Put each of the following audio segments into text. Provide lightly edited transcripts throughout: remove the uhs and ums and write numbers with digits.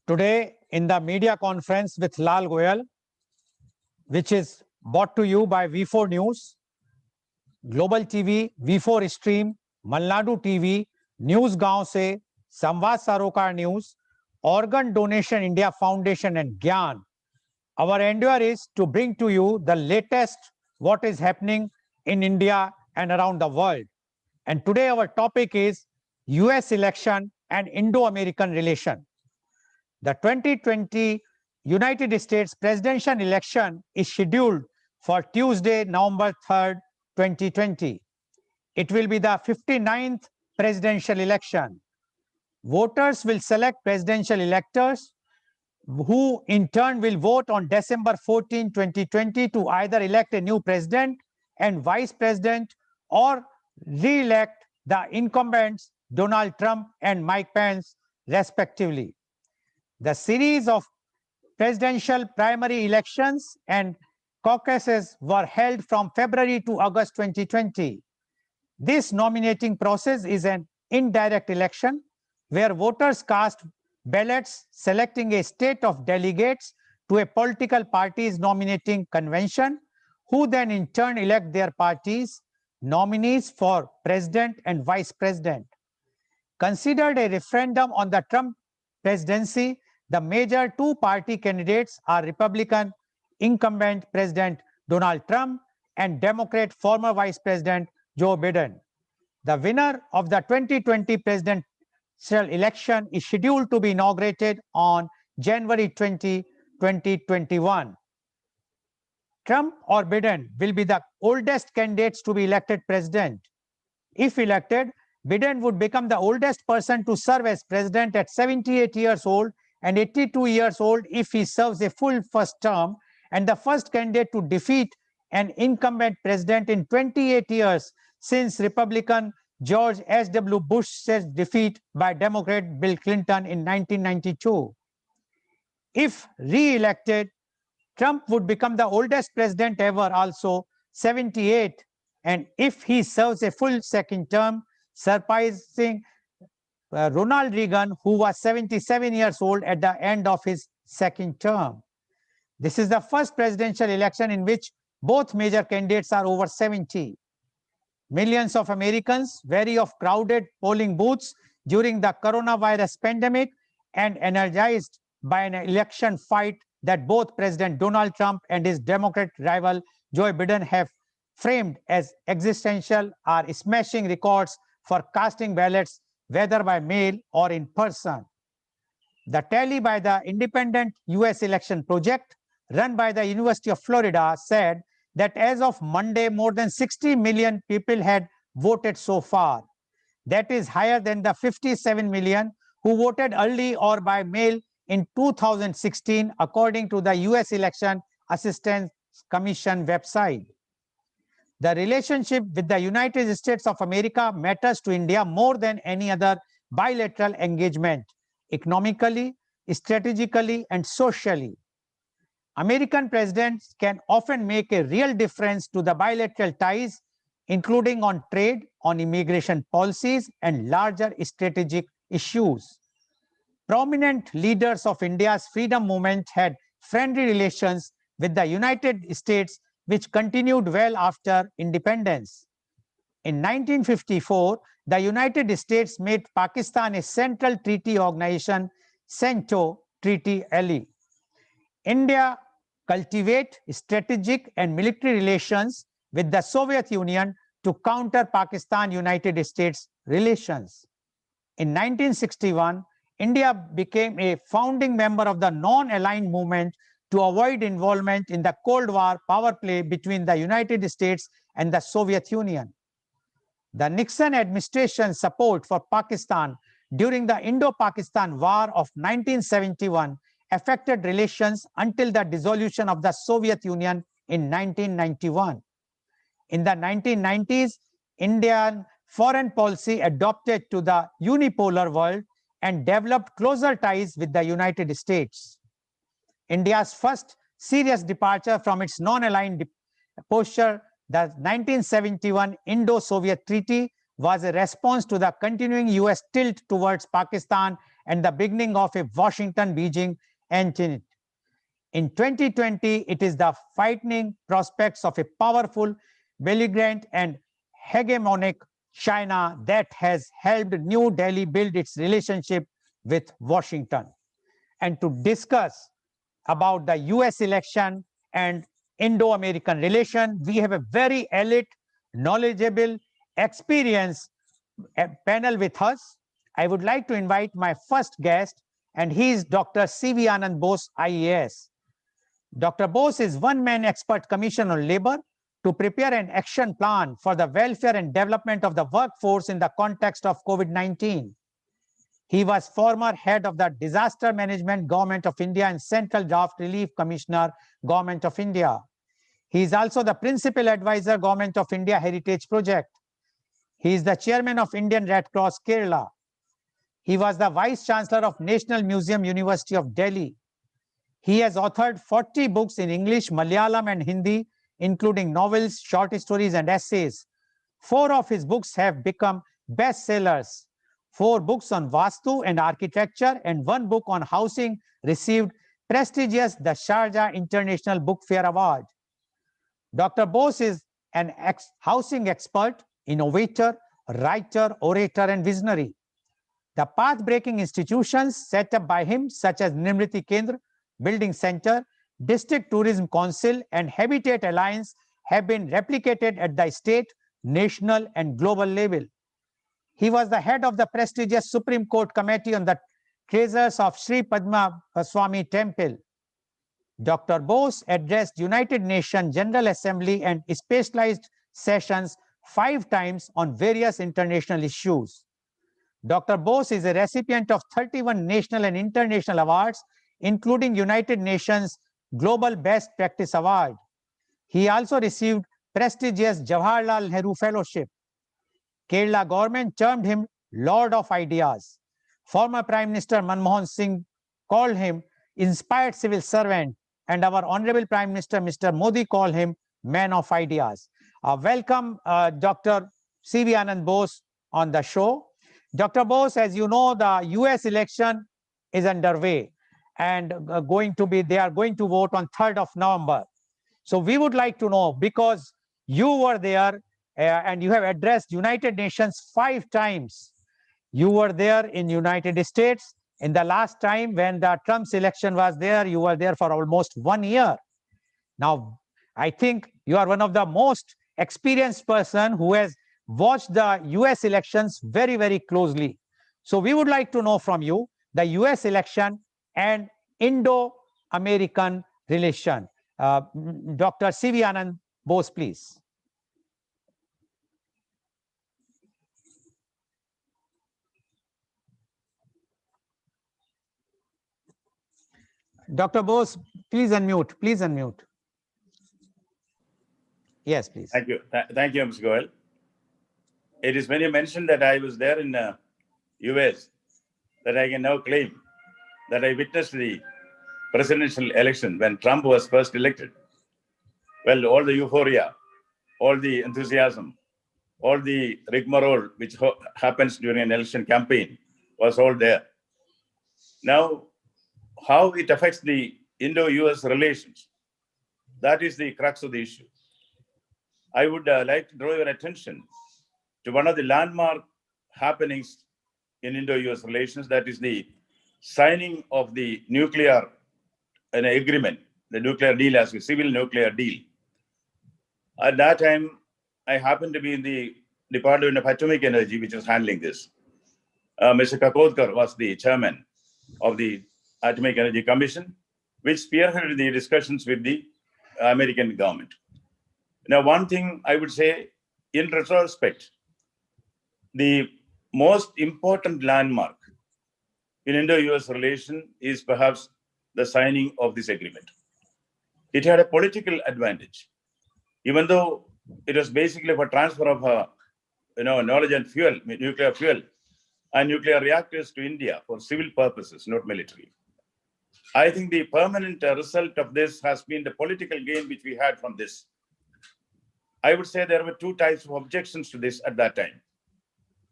Today in the media conference with Lal Goel, which is brought to you by V4 News, Global TV, V4 Stream, Malnadu TV, News Gaon Se, Samvad Sarokar News, Organ Donation India Foundation and Gyan. Our endeavor is to bring to you the latest what is happening in India and around the world. And today our topic is US election and Indo-American relation. The 2020 United States presidential election is scheduled for Tuesday, November 3rd, 2020. It will be the 59th presidential election. Voters will select presidential electors who in turn will vote on December 14, 2020 to either elect a new president and vice president or re-elect the incumbents Donald Trump and Mike Pence respectively. The series of presidential primary elections and caucuses were held from February to August 2020. This nominating process is an indirect election where voters cast ballots selecting a state of delegates to a political party's nominating convention, who then in turn elect their party's nominees for president and vice president. Considered a referendum on the Trump presidency, the major two-party candidates are Republican incumbent President Donald Trump and Democrat former Vice President Joe Biden. The winner of the 2020 presidential election is scheduled to be inaugurated on January 20, 2021. Trump or Biden will be the oldest candidates to be elected president. If elected, Biden would become the oldest person to serve as president at 78 years old and 82 years old if he serves a full first term, and the first candidate to defeat an incumbent president in 28 years since Republican George H.W. Bush's defeat by Democrat Bill Clinton in 1992. If re-elected, Trump would become the oldest president ever, also 78, and if he serves a full second term, surpassing Ronald Reagan, who was 77 years old at the end of his second term. This is the first presidential election in which both major candidates are over 70. Millions of Americans wary of crowded polling booths during the coronavirus pandemic and energized by an election fight that both President Donald Trump and his Democrat rival Joe Biden have framed as existential are smashing records for casting ballots, whether by mail or in person. The tally by the independent US election project run by the University of Florida said that as of Monday, more than 60 million people had voted so far. That is higher than the 57 million who voted early or by mail in 2016, according to the US Election Assistance Commission website. The relationship with the United States of America matters to India more than any other bilateral engagement, economically, strategically, and socially. American presidents can often make a real difference to the bilateral ties, including on trade, on immigration policies, and larger strategic issues. Prominent leaders of India's freedom movement had friendly relations with the United States, which continued well after independence. In 1954, the United States made Pakistan a Central Treaty Organization, CENTO treaty ally. India cultivate strategic and military relations with the Soviet Union to counter Pakistan-United States relations. In 1961, India became a founding member of the non-aligned movement to avoid involvement in the Cold War power play between the United States and the Soviet Union. The Nixon administration's support for Pakistan during the Indo-Pakistan War of 1971 affected relations until the dissolution of the Soviet Union in 1991. In the 1990s, Indian foreign policy adopted to the unipolar world and developed closer ties with the United States. India's first serious departure from its non-aligned posture, the 1971 Indo-Soviet Treaty, was a response to the continuing US tilt towards Pakistan and the beginning of a Washington-Beijing engine. In 2020, it is the frightening prospects of a powerful, belligerent, and hegemonic China that has helped New Delhi build its relationship with Washington. And to discuss about the US election and Indo-American relation, we have a very elite, knowledgeable, experienced panel with us. I would like to invite my first guest, and he is Dr. C.V. Anand Bose, IAS. Dr. Bose is one-man expert commission on labor to prepare an action plan for the welfare and development of the workforce in the context of COVID-19. He was former head of the Disaster Management Government of India and Central Draft Relief Commissioner, Government of India. He is also the principal advisor, Government of India Heritage Project. He is the chairman of Indian Red Cross Kerala. He was the vice chancellor of National Museum University of Delhi. He has authored 40 books in English, Malayalam, and Hindi, including novels, short stories, and essays. 4 of his books have become bestsellers. 4 books on Vastu and architecture, and 1 book on housing received prestigious the Sharjah International Book Fair Award. Dr. Bose is an housing expert, innovator, writer, orator, and visionary. The path-breaking institutions set up by him, such as Nimriti Kendra, Building Center, District Tourism Council, and Habitat Alliance, have been replicated at the state, national, and global level. He was the head of the prestigious Supreme Court Committee on the Treasures of Sri Padma Swami Temple. Dr. Bose addressed United Nations General Assembly and specialized sessions 5 times on various international issues. Dr. Bose is a recipient of 31 national and international awards, including United Nations Global Best Practice Award. He also received prestigious Jawaharlal Nehru Fellowship. Kerala government termed him Lord of Ideas. Former Prime Minister Manmohan Singh called him inspired civil servant, and our Honorable Prime Minister, Mr. Modi, called him Man of Ideas. Welcome, Dr. C.V. Anand Bose on the show. Dr. Bose, as you know, the US election is underway, and they are going to vote on 3rd of November. So we would like to know, because you were there and you have addressed United Nations 5 times. You were there in United States. In the last time when the Trump's election was there, you were there for almost 1 year. Now, I think you are one of the most experienced person who has watched the US elections very, very closely. So we would like to know from you the US election and Indo-American relation. Dr. C.V. Anand Bose, please. Dr. Bose, please unmute. Please unmute. Yes, please. Thank you. Thank you, Mr. Goel. It is when you mentioned that I was there in US that I can now claim that I witnessed the presidential election when Trump was first elected. Well, all the euphoria, all the enthusiasm, all the rigmarole which happens during an election campaign was all there. Now, how it affects the Indo-US relations, that is the crux of the issue. I would like to draw your attention to one of the landmark happenings in Indo-US relations, that is the signing of the nuclear agreement, the nuclear deal as a civil nuclear deal. At that time, I happened to be in the Department of Atomic Energy, which was handling this. Mr. Kakodkar was the chairman of the Atomic Energy Commission, which spearheaded the discussions with the American government. Now, one thing I would say, in retrospect, the most important landmark in Indo-US relation is perhaps the signing of this agreement. It had a political advantage, even though it was basically for transfer of knowledge and fuel, nuclear fuel, and nuclear reactors to India for civil purposes, not military. I think the permanent result of this has been the political gain which we had from this. I would say there were 2 types of objections to this at that time.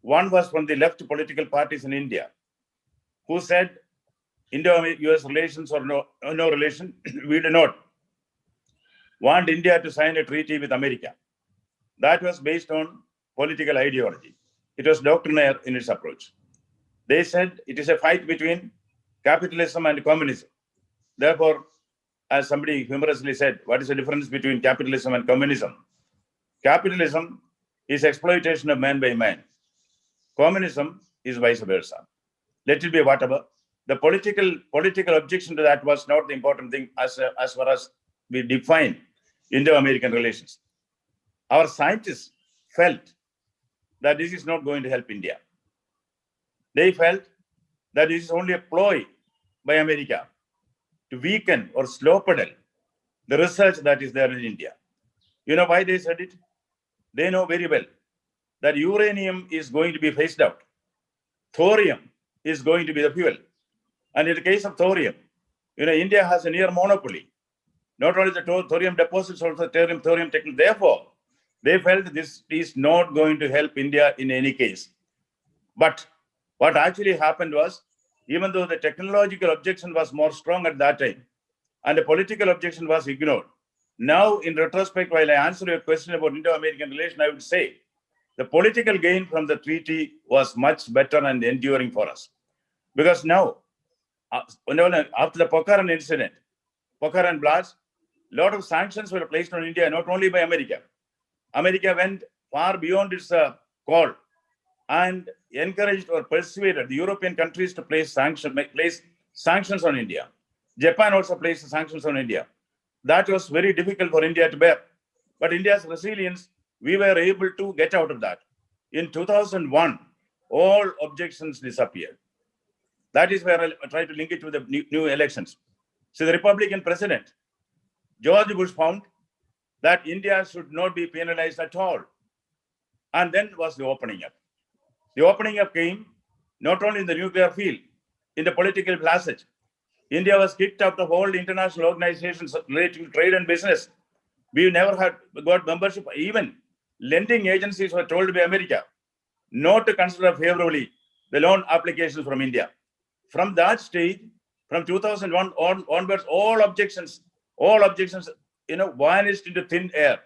One was from the left political parties in India, who said Indo-US relations or no relation, we do not want India to sign a treaty with America. That was based on political ideology. It was doctrinaire in its approach. They said it is a fight between capitalism and communism. Therefore, as somebody humorously said, what is the difference between capitalism and communism? Capitalism is exploitation of man by man. Communism is vice versa. Let it be whatever. The political objection to that was not the important thing as far as we define Indo-American relations. Our scientists felt that this is not going to help India. They felt that this is only a ploy by America to weaken or slow pedal the research that is there in India. You know why they said it? They know very well that uranium is going to be phased out. Thorium is going to be the fuel. And in the case of thorium, India has a near monopoly. Not only the thorium deposits, also thorium technology. Therefore, they felt this is not going to help India in any case. But what actually happened was, even though the technological objection was more strong at that time, and the political objection was ignored, now in retrospect, while I answer your question about Indo-American relation, I would say the political gain from the treaty was much better and enduring for us. Because now, after the Pokhran incident, Pokhran blast, a lot of sanctions were placed on India, not only by America. America went far beyond its call and encouraged or persuaded the European countries to place sanctions on India. Japan also placed sanctions on India. That was very difficult for India to bear. But India's resilience, we were able to get out of that. In 2001, all objections disappeared. That is where I try to link it to the new elections. So the Republican president, George Bush, found that India should not be penalized at all. And then was the opening up. The opening up came not only in the nuclear field, in the political passage. India was kicked out of all the international organizations related to trade and business. We never had got membership. Even lending agencies were told by America not to consider favorably the loan applications from India. From that stage, from 2001 onwards, all objections, vanished into thin air,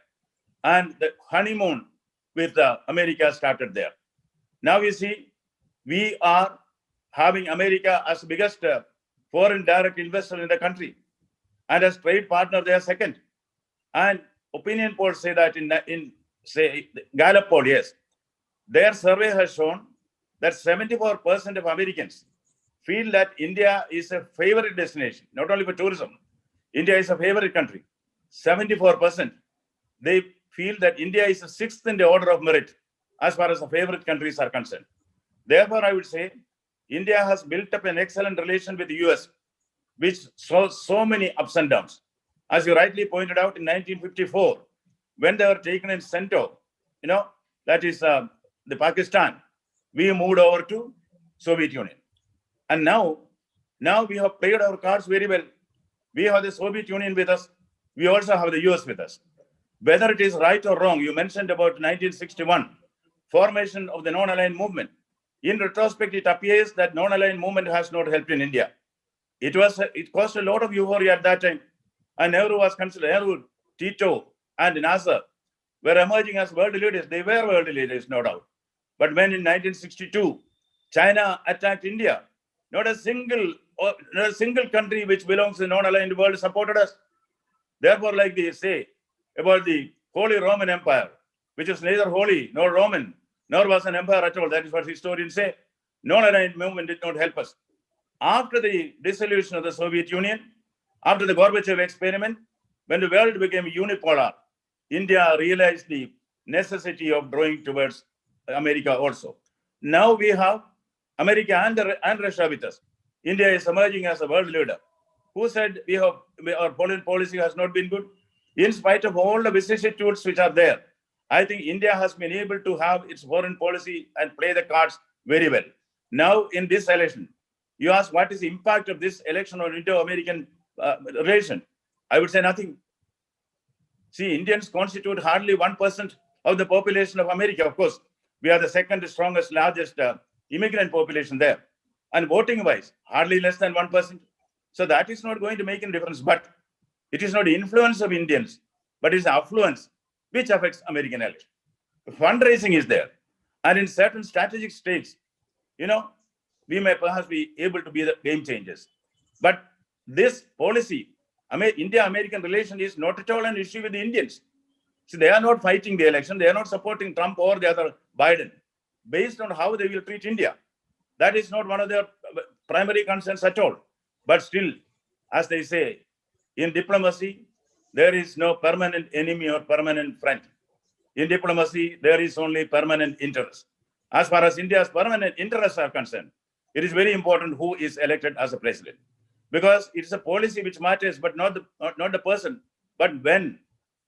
and the honeymoon with America started there. Now you see, we are having America as the biggest foreign direct investor in the country, and as trade partner, they are second. And opinion polls say that in Gallup poll, yes, their survey has shown that 74% of Americans feel that India is a favorite destination, not only for tourism. India is a favorite country. 74%. They feel that India is the sixth in the order of merit as far as the favorite countries are concerned. Therefore, I would say India has built up an excellent relation with the US, which saw so many ups and downs. As you rightly pointed out, in 1954, when they were taken in CENTO, that is the Pakistan, we moved over to Soviet Union. And now we have played our cards very well. We have the Soviet Union with us. We also have the US with us. Whether it is right or wrong, you mentioned about 1961, formation of the non-aligned movement. In retrospect, it appears that non-aligned movement has not helped in India. It caused a lot of euphoria at that time. And Nehru was considered, Nehru, Tito, and Nasser were emerging as world leaders. They were world leaders, no doubt. But when in 1962, China attacked India, not a single country which belongs to the non-aligned world supported us. Therefore, like they say about the Holy Roman Empire, which is neither holy nor Roman, nor was an empire at all. That is what historians say. Non-aligned movement did not help us. After the dissolution of the Soviet Union, after the Gorbachev experiment, when the world became unipolar, India realized the necessity of drawing towards America also. Now we have America and Russia with us. India is emerging as a world leader. Who said our foreign policy has not been good? In spite of all the vicissitudes which are there, I think India has been able to have its foreign policy and play the cards very well. Now, in this election, you ask what is the impact of this election on Indo-American relation? I would say nothing. See, Indians constitute hardly 1% of the population of America. Of course, we are the second strongest, largest immigrant population there. And voting wise, hardly less than 1%. So that is not going to make any difference. But it is not the influence of Indians, but it's the affluence which affects American election. Fundraising is there. And in certain strategic states, we may perhaps be able to be the game changers. But this policy, India-American relation is not at all an issue with the Indians. So they are not fighting the election. They are not supporting Trump or the other Biden based on how they will treat India. That is not one of their primary concerns at all. But still, as they say, in diplomacy, there is no permanent enemy or permanent friend. In diplomacy, there is only permanent interest. As far as India's permanent interests are concerned, it is very important who is elected as a president, because it is a policy which matters, but not the person. But when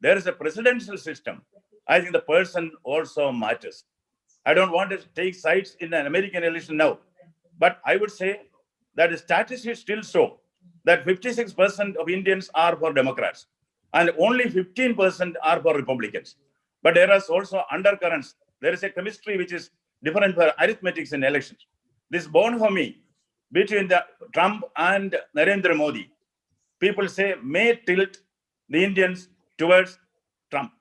there is a presidential system, I think the person also matters. I don't want to take sides in an American election now, but I would say that the statistics still show that 56% of Indians are for Democrats and only 15% are for Republicans. But there is also undercurrents. There is a chemistry which is different for arithmetics in elections. This bonhomie between the Trump and Narendra Modi, people say may tilt the Indians towards Trump.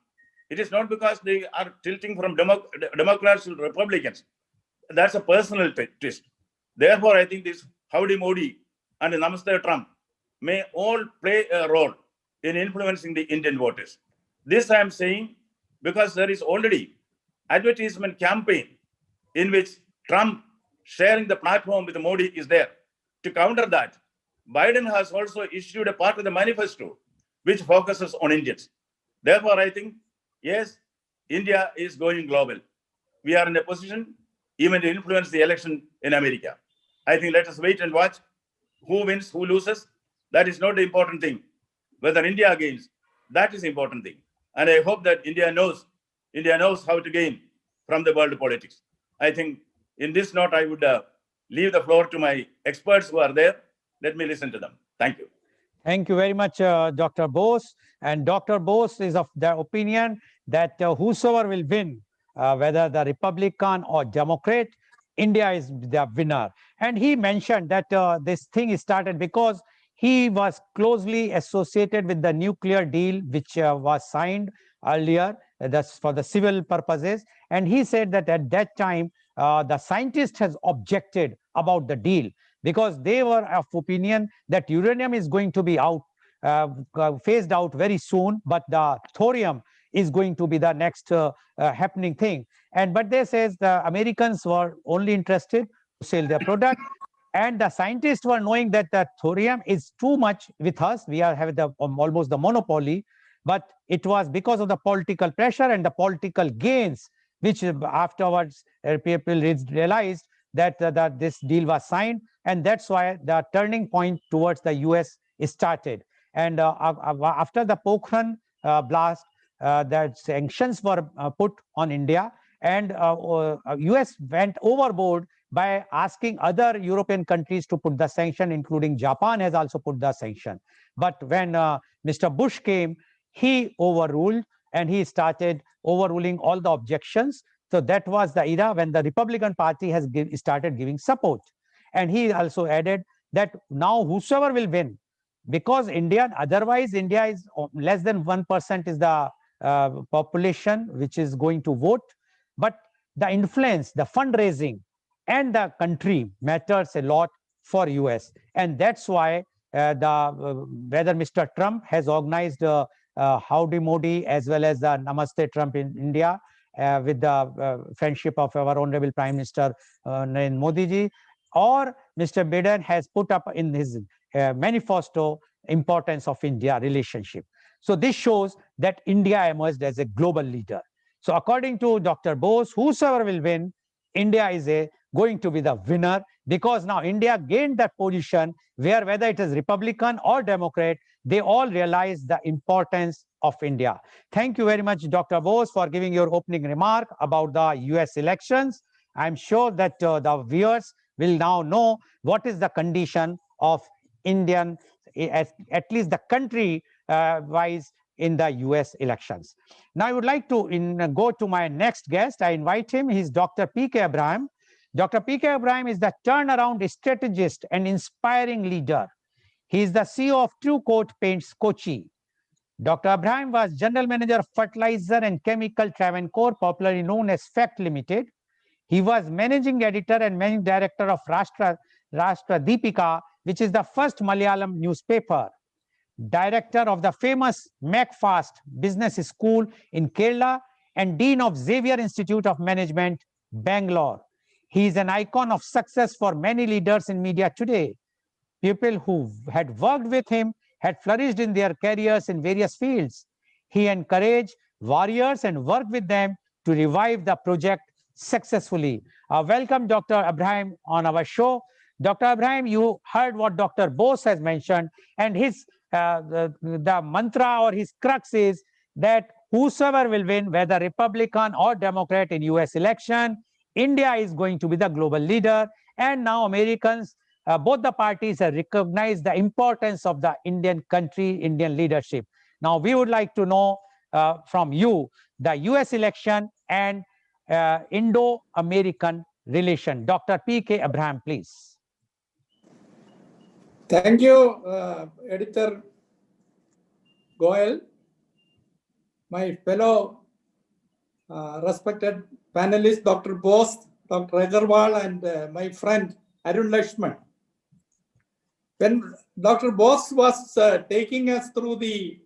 It is not because they are tilting from Democrats to Republicans. That's a personal twist. Therefore, I think this Howdy Modi and Namaste Trump may all play a role in influencing the Indian voters. This I am saying because there is already advertisement campaign in which Trump sharing the platform with Modi is there. To counter that, Biden has also issued a part of the manifesto which focuses on Indians. Therefore, I think, yes, India is going global. We are in a position even to influence the election in America. I think let us wait and watch who wins, who loses. That is not the important thing. Whether India gains, that is the important thing. And I hope that India knows how to gain from the world politics. I think in this note, I would leave the floor to my experts who are there. Let me listen to them. Thank you. Thank you very much, Dr. Bose. And Dr. Bose is of the opinion that whosoever will win, whether the Republican or Democrat, India is the winner. And he mentioned that this thing started because he was closely associated with the nuclear deal, which was signed earlier that's for the civil purposes. And he said that at that time, the scientists has objected about the deal because they were of opinion that uranium is going to be phased out very soon, but the thorium is going to be the next happening thing. But they says the Americans were only interested to sell their product, and the scientists were knowing that the thorium is too much with us. We are having almost the monopoly, but it was because of the political pressure and the political gains, which afterwards people realized that this deal was signed, and that's why the turning point towards the US started. And after the Pokhran blast, the sanctions were put on India, and US went overboard by asking other European countries to put the sanction, including Japan has also put the sanction. But when Mr. Bush came, he overruled, and he started overruling all the objections. So that was the era when the Republican Party has started giving support. And he also added that now whosoever will win, because otherwise India is less than 1% is the population which is going to vote, but the influence, the fundraising, and the country matters a lot for US. And that's why whether Mr. Trump has organized Howdy Modi as well as the Namaste Trump in India with the friendship of our Honorable Prime Minister Narendra Modi ji, or Mr. Biden has put up in his manifesto importance of India relationship. So this shows that India emerged as a global leader. So according to Dr. Bose, whosoever will win, India is going to be the winner, because now India gained that position where whether it is Republican or Democrat, they all realize the importance of India. Thank you very much, Dr. Bose, for giving your opening remark about the US elections. I'm sure that the viewers will now know what is the condition of Indian, at least the country wise, in the US elections. Now I would like to go to my next guest. I invite him. He's Dr. P.K. Abraham. Dr. P.K. Ibrahim is the turnaround strategist and inspiring leader. He is the CEO of True Coat Paints Kochi. Dr. Ibrahim was General Manager of Fertilizer and Chemical Travancore, popularly known as FACT Limited. He was Managing Editor and Managing Director of Rashtra Deepika, which is the first Malayalam newspaper. Director of the famous MacFast Business School in Kerala and Dean of Xavier Institute of Management, Bangalore. He is an icon of success for many leaders in media today. People who had worked with him had flourished in their careers in various fields. He encouraged warriors and worked with them to revive the project successfully. Welcome, Dr. Ibrahim, on our show. Dr. Ibrahim, you heard what Dr. Bose has mentioned, and his the mantra or his crux is that whosoever will win, whether Republican or Democrat in US election, India is going to be the global leader. And now Americans, both the parties have recognized the importance of the Indian country, Indian leadership. Now, we would like to know from you the US election and Indo-American relation. Dr. P.K. Ibrahim, please. Thank you, Editor Goel, my fellow respected panelist, Dr. Bose, Dr. Agarwal, and my friend Arun Lakshman. When Dr. Bose was taking us through the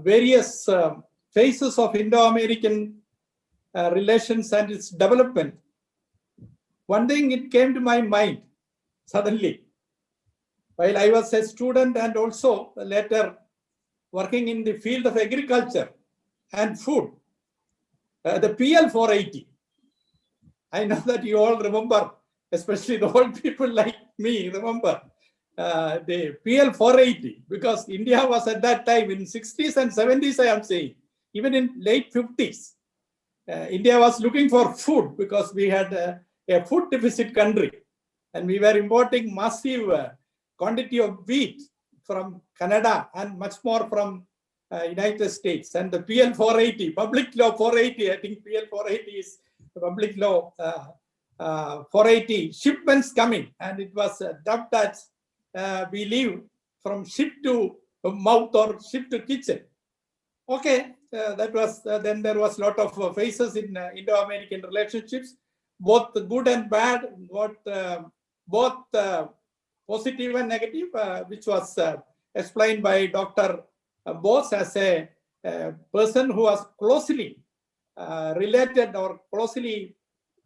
various phases of Indo-American relations and its development, one thing it came to my mind suddenly, while I was a student and also later working in the field of agriculture and food, the PL 480. I know that you all remember, especially the old people like me remember the PL 480, because India was at that time in 60s and 70s, I am saying, even in late 50s. India was looking for food because we had a food deficit country, and we were importing massive quantity of wheat from Canada and much more from United States. And the PL 480, Public Law 480, I think PL 480 is the Public Law 480, shipments coming, and it was dubbed as we live from ship to mouth or ship to kitchen. Okay, that was, then there was a lot of phases in Indo-American relationships, both good and bad, both positive and negative, which was explained by Dr. Bose as a person who was closely related or closely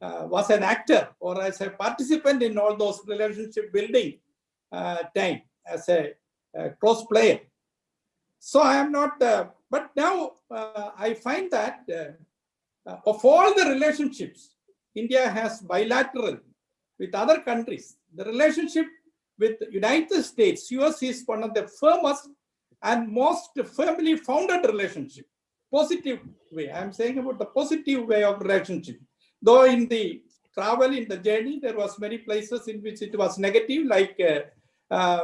was an actor or as a participant in all those relationship building time as a close player. So I am not, but now I find that of all the relationships India has bilateral with other countries, the relationship with the United States, US is one of the firmest and most firmly founded relationship. Positive way, I'm saying about the positive way of relationship. Though in the travel, in the journey, there was many places in which it was negative, like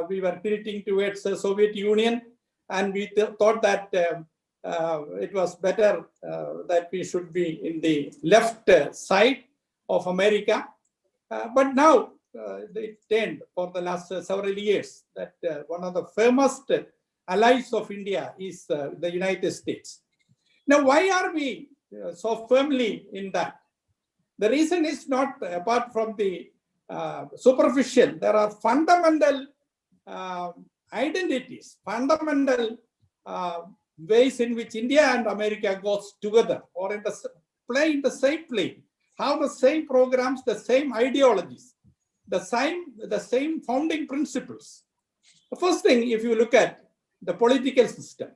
we were tilting towards the Soviet Union, and we thought that it was better that we should be in the left side of America. But now it turned for the last several years that one of the firmest allies of India is the United States. Now, why are we so firmly in that? The reason is not apart from the superficial. There are fundamental identities, fundamental ways in which India and America goes together or in the play in the same plane, have the same programs, the same ideologies, the same founding principles. The first thing, if you look at the political system,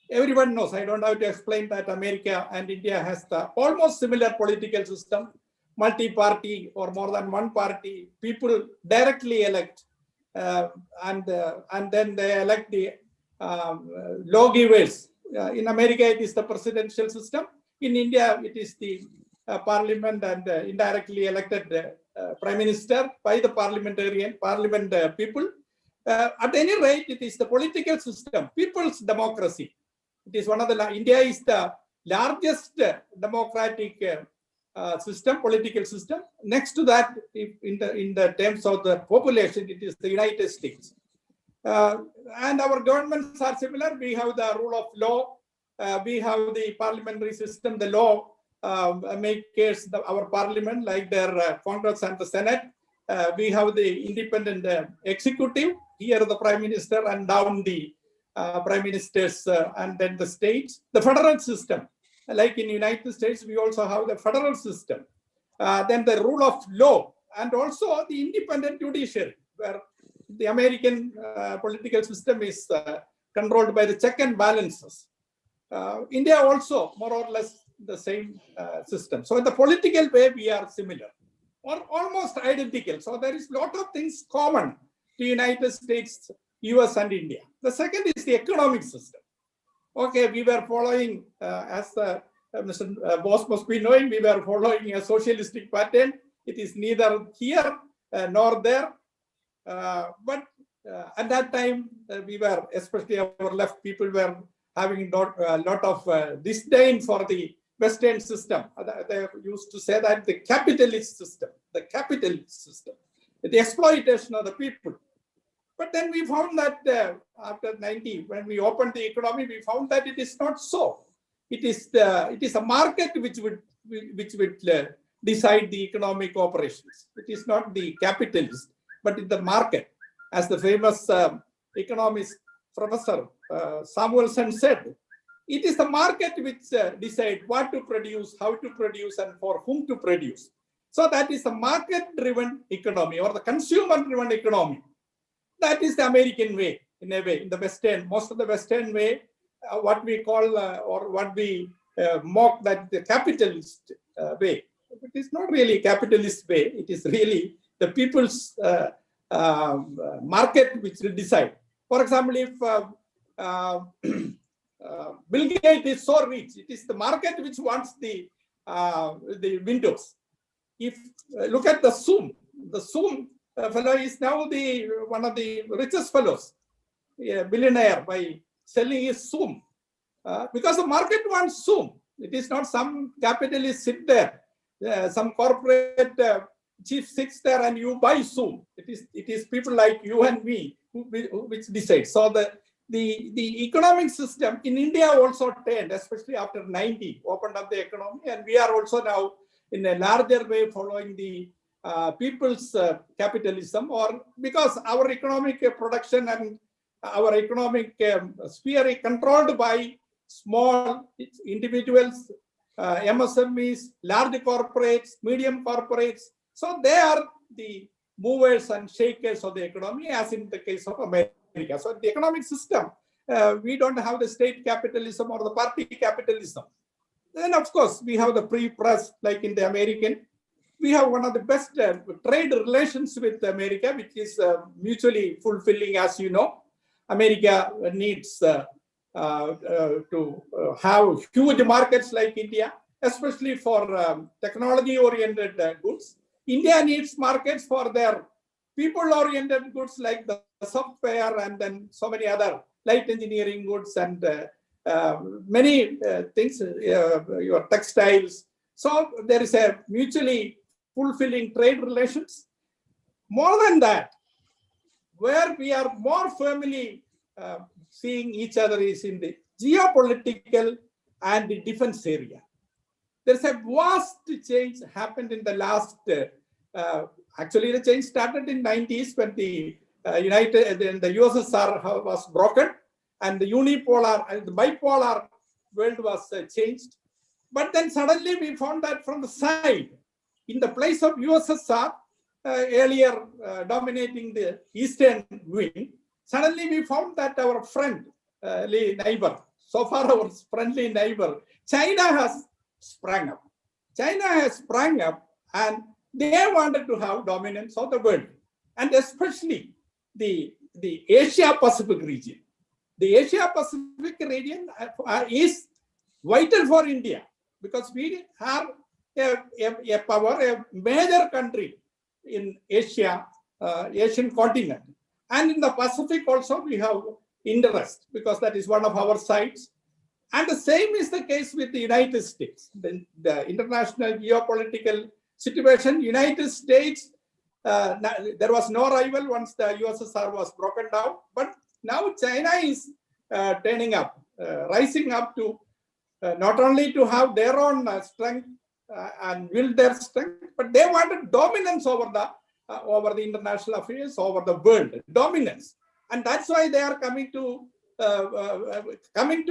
everyone knows, I don't have to explain that America and India has the almost similar political system, multi-party or more than one party, people directly elect and then they elect the lawgivers. In America, it is the presidential system. In India, it is the parliament and indirectly elected prime minister by the parliament people. At any rate, it is the political system, people's democracy. It is one of the, India is the largest democratic system, political system. Next to that, in the terms of the population, it is the United States. And our governments are similar. We have the rule of law. We have the parliamentary system, the law makers, our parliament, like their Congress and the Senate. We have the independent executive, here the Prime Minister, and down the Prime Ministers, and then the states. The federal system, like in United States, we also have the federal system. Then the rule of law, and also the independent judiciary, where the American political system is controlled by the check and balances. India also more or less the same system. So in the political way, we are similar or almost identical. So there is a lot of things common to United States, US and India. The second is the economic system. Okay, we were following, as Mr. Bose must be knowing, we were following a socialistic pattern. It is neither here nor there. But at that time, we were, especially our left people, were having a lot of disdain for the Western system. They used to say that the capitalist system, the exploitation of the people. But then we found that after 90, when we opened the economy, we found that it is not so. It is a market which would decide the economic operations. It is not the capitalist, but it's the market. As the famous economist Professor Samuelson said, it is the market which decides what to produce, how to produce, and for whom to produce. So that is a market-driven economy or the consumer-driven economy. That is the American way, in a way, in the Western, most of the Western way, what we call or what we mock that the capitalist way. It is not really capitalist way. It is really the people's market which will decide. For example, if Bill Gates is so rich, it is the market which wants the windows. If look at the Zoom fellow is now one of the richest fellows, billionaire, by selling his Zoom, because the market wants Zoom. It is not some capitalist sit there, some corporate chief sits there and you buy Zoom. It is people like you and me which decide. So the economic system in India also turned, especially after 90, opened up the economy, and we are also now in a larger way following the people's capitalism, or because our economic production and our economic sphere is controlled by small individuals, MSMEs, large corporates, medium corporates. So they are the movers and shakers of the economy, as in the case of America. So the economic system, we don't have the state capitalism or the party capitalism. Then, of course, we have the free press, like in the American. We have one of the best trade relations with America, which is mutually fulfilling, as you know. America needs to have huge markets like India, especially for technology-oriented goods. India needs markets for their people-oriented goods like the software and then so many other light engineering goods and many things, your textiles. So there is a mutually fulfilling trade relations. More than that, where we are more firmly seeing each other is in the geopolitical and the defense area. There's a vast change happened in the last, actually the change started in 90s when the USSR was broken and the unipolar and the bipolar world was changed. But then suddenly we found that from the side, in the place of USSR, earlier dominating the eastern wing, suddenly we found that our friendly neighbor, so far our friendly neighbor, China has sprang up. China has sprang up and they wanted to have dominance of the world, and especially the Asia-Pacific region. The Asia-Pacific region is vital for India because we have a power, a major country in Asia, Asian continent. And in the Pacific also we have interest because that is one of our sites. And the same is the case with the United States. The international geopolitical situation, United States, there was no rival once the USSR was broken down, but now China is turning up, rising up to not only to have their own strength and build their strength, but they wanted dominance over the international affairs, over the world, dominance. And that's why they are coming to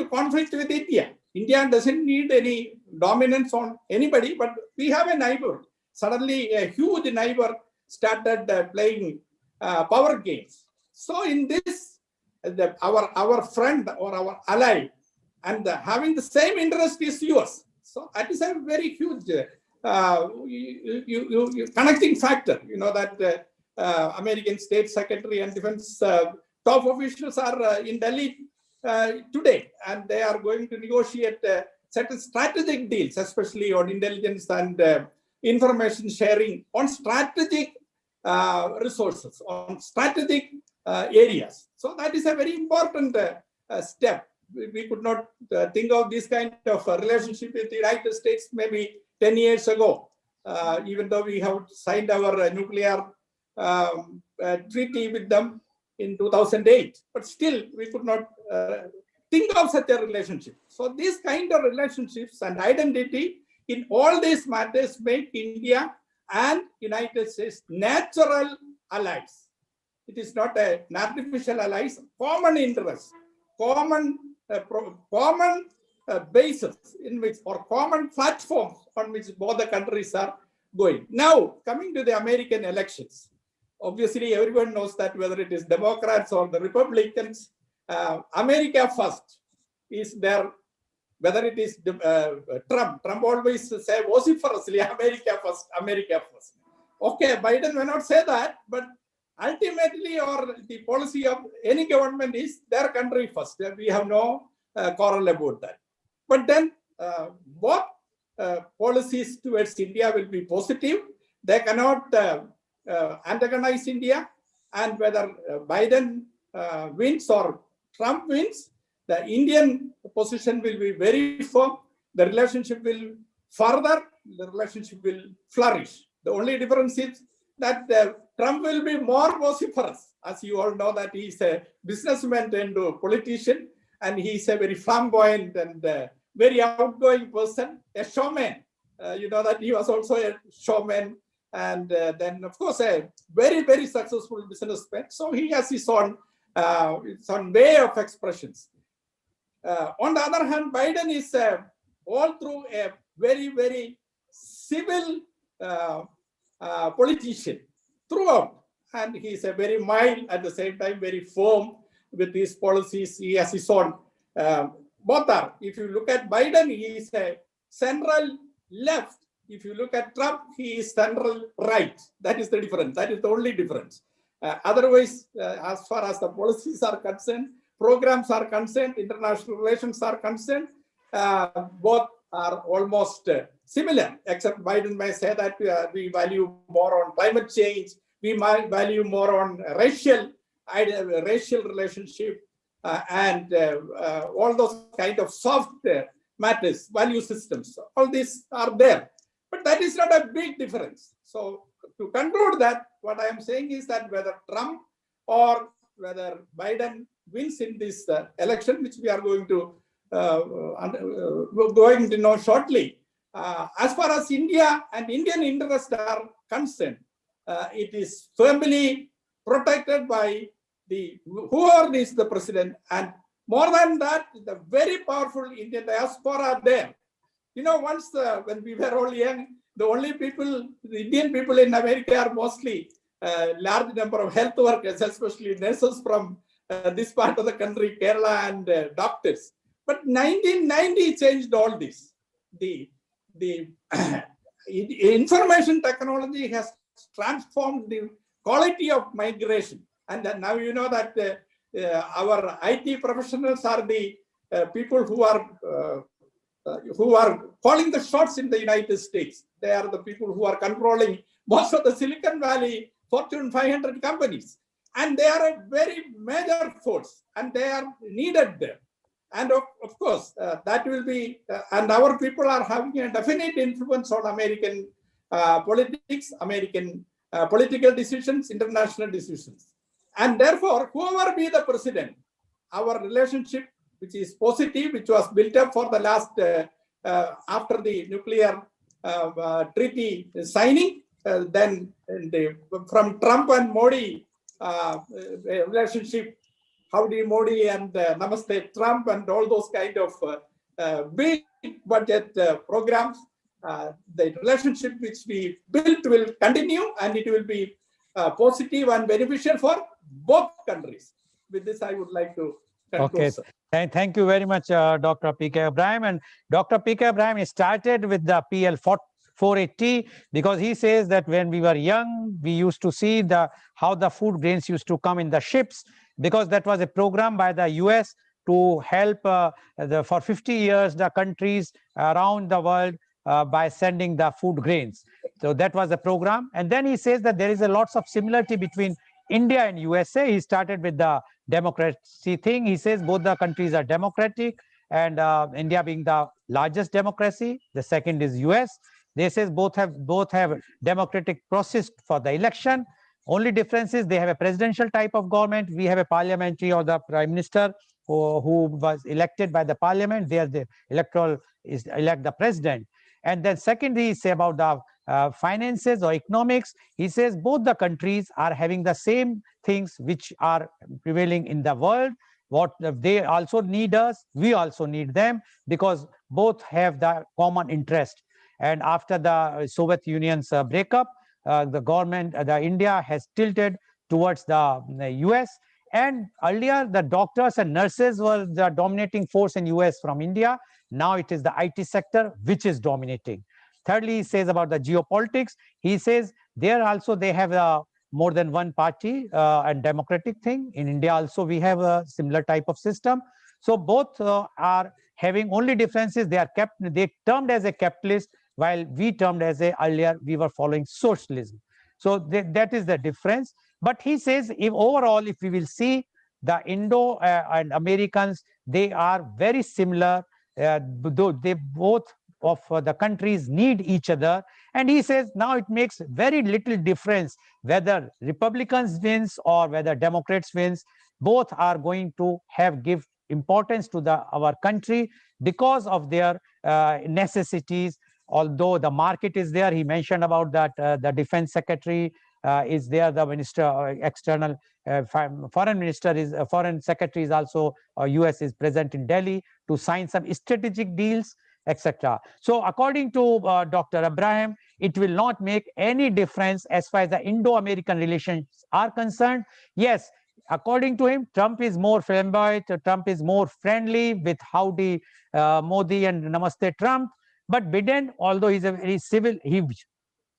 conflict with India. India doesn't need any dominance on anybody, but we have a neighbor. Suddenly, a huge neighbor started playing power games. So in this, our friend or our ally, and having the same interest is yours. So that is a very huge connecting factor. You know that American State Secretary and Defense top officials are in Delhi today, and they are going to negotiate certain strategic deals, especially on intelligence and information sharing, on strategic resources, on strategic areas. So that is a very important step. We could not think of this kind of relationship with the United States maybe 10 years ago, even though we have signed our nuclear treaty with them in 2008, but still we could not think of such a relationship. So these kind of relationships and identity in all these matters make India and United States natural allies. It is not an artificial allies, common interest, common basis in which, or common platforms on which both the countries are going. Now, coming to the American elections, obviously everyone knows that whether it is Democrats or the Republicans, America first is there. Whether it is Trump always say vociferously, America first, America first. Okay, Biden may not say that, but ultimately, or the policy of any government is their country first. We have no quarrel about that. But then both policies towards India will be positive. They cannot antagonize India. And whether Biden wins or Trump wins, the Indian position will be very firm. The relationship will further, the relationship will flourish. The only difference is that Trump will be more vociferous. As you all know that he's a businessman and a politician, and he's a very flamboyant and very outgoing person, a showman. You know that he was also a showman, and then of course a very, very successful businessman. So he has his own way of expressions. On the other hand, Biden is all through a very, very civil politician throughout. And he's a very mild, at the same time, very firm with his policies. He has his own, both are. If you look at Biden, he is a central left. If you look at Trump, he is central right. That is the difference. That is the only difference. Otherwise, as far as the policies are concerned, programs are concerned, international relations are concerned, both are almost similar, except Biden may say that we value more on climate change, we might value more on racial relationship, and all those kind of soft matters, value systems. All these are there, but that is not a big difference. So to conclude that, what I am saying is that whether Trump or whether Biden wins in this election, which we are going to know shortly, as far as India and Indian interests are concerned, it is firmly protected by whoever is the president, and more than that, the very powerful Indian diaspora there. You know, once when we were all young, the only people, the Indian people in America are mostly large number of health workers, especially nurses from this part of the country, Kerala, and doctors. But 1990 changed all this. The information technology has transformed the quality of migration. And now you know that our IT professionals are the people who are calling the shots in the United States. They are the people who are controlling most of the Silicon Valley Fortune 500 companies. And they are a very major force, and they are needed there. And of course, that will be, and our people are having a definite influence on American politics, American political decisions, international decisions. And therefore, whoever be the president, our relationship, which is positive, which was built up for the last, after the nuclear treaty signing, then from Trump and Modi relationship, Howdy Modi and Namaste Trump and all those kind of big budget programs, the relationship which we built will continue, and it will be positive and beneficial for both countries. With this, I would like to conclude. Okay. Sir. Thank you very much, Dr. P.K. Abraham. And Dr. P.K. Abraham started with the PL 480 because he says that when we were young, we used to see how the food grains used to come in the ships, because that was a program by the US to help for 50 years the countries around the world by sending the food grains. So that was the program. And then he says that there is a lots of similarity between India and USA. He started with the democracy thing. He says both the countries are democratic, and India being the largest democracy, the second is US. They says both have democratic process for the election. Only difference is they have a presidential type of government. We have a parliamentary, or the prime minister who was elected by the parliament. There the electoral is elect the president. And then secondly, he say about the finances or economics. He says both the countries are having the same things which are prevailing in the world. What they also need us, we also need them, because both have the common interest. And after the Soviet Union's breakup, the government, the India has tilted towards the US. And earlier, the doctors and nurses were the dominating force in US from India. Now it is the IT sector which is dominating. Thirdly, he says about the geopolitics. He says there also they have more than one party and democratic thing. In India also we have a similar type of system. So both are having only differences. They termed as a capitalist, while we termed as earlier we were following socialism. So that is the difference. But he says if overall, if we will see the Indo and Americans, they are very similar, though they both of the countries need each other. And he says now it makes very little difference whether Republicans wins or whether Democrats wins. Both are going to give importance to our country because of their necessities. Although the market is there, he mentioned about that the defense secretary is there, the minister, external foreign minister is foreign secretary is also US is present in Delhi to sign some strategic deals, etc. So according to Dr. Abraham, it will not make any difference as far as the Indo-American relations are concerned. Yes, according to him, Trump is more flamboyant, Trump is more friendly with howdy Modi and Namaste Trump. But Biden, although he's a very civil, he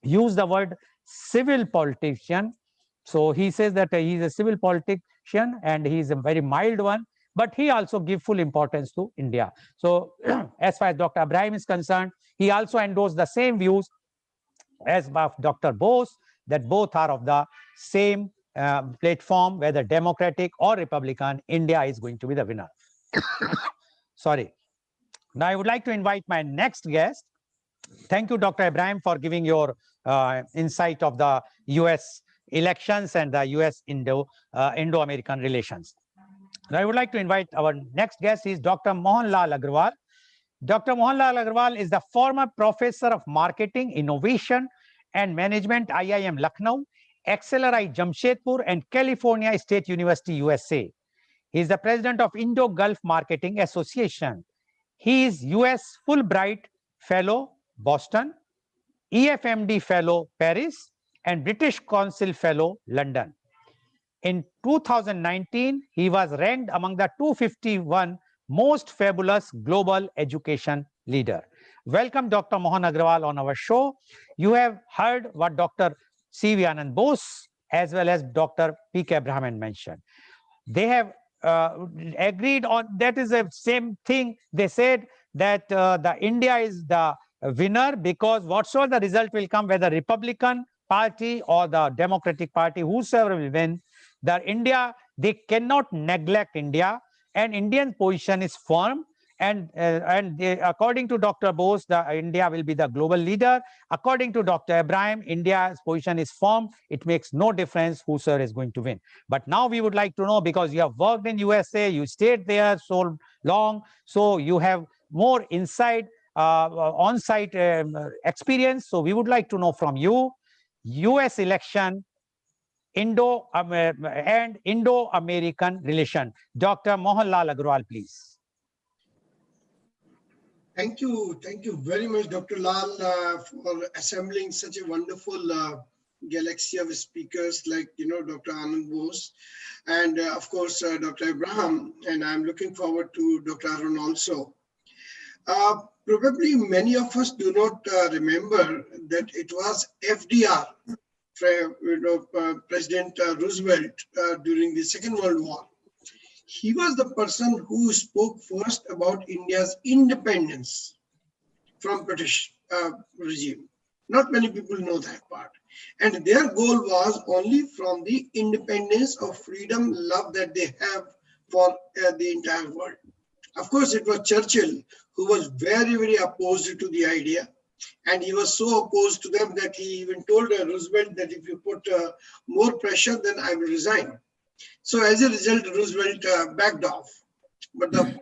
used the word civil politician. So he says that he's a civil politician and he's a very mild one, but he also gives full importance to India. So as far as Dr. Abraham is concerned, he also endorsed the same views as Dr. Bose, that both are of the same platform, whether Democratic or Republican, India is going to be the winner. Sorry. Now, I would like to invite my next guest. Thank you, Dr. Abraham, for giving your insight of the US elections and the US Indo-American relations. Now, I would like to invite our next guest is Dr. Mohanlal Agarwal. Dr. Mohanlal Agarwal is the former professor of marketing, innovation, and management, IIM Lucknow, XLRI Jamshedpur, and California State University, USA. He is the president of Indo-Gulf Marketing Association. He is US Fulbright Fellow, Boston, EFMD Fellow, Paris, and British Council Fellow, London. In 2019, he was ranked among the 251 most fabulous global education leader. Welcome, Dr. Mohan Agarwal, on our show. You have heard what Dr. C.V. Anand Bose as well as Dr. P.K. Abraham mentioned. They have agreed on that is the same thing. They said that the India is the winner because whatsoever the result will come, whether Republican Party or the Democratic Party, whosoever will win, the India, they cannot neglect India. and Indian position is firm. And according to Dr. Bose, India will be the global leader. According to Dr. Ibrahim, India's position is firm. It makes no difference who sir is going to win. But now we would like to know, because you have worked in USA, you stayed there so long, so you have more insight, on-site experience. So we would like to know from you, US election, and Indo-American relation. Dr. Mohanlal Agrawal, please. Thank you very much, Dr. Lal, for assembling such a wonderful galaxy of speakers like, Dr. Anand Bose, and of course, Dr. Abraham, and I'm looking forward to Dr. Arun also. Probably many of us do not remember that it was FDR, President Roosevelt, during the Second World War. He was the person who spoke first about India's independence from British regime. Not many people know that part. And their goal was only from the independence of freedom, love that they have for the entire world. Of course, it was Churchill who was very, very opposed to the idea. And he was so opposed to them that he even told Roosevelt that if you put more pressure, then I will resign. So as a result, Roosevelt backed off. But the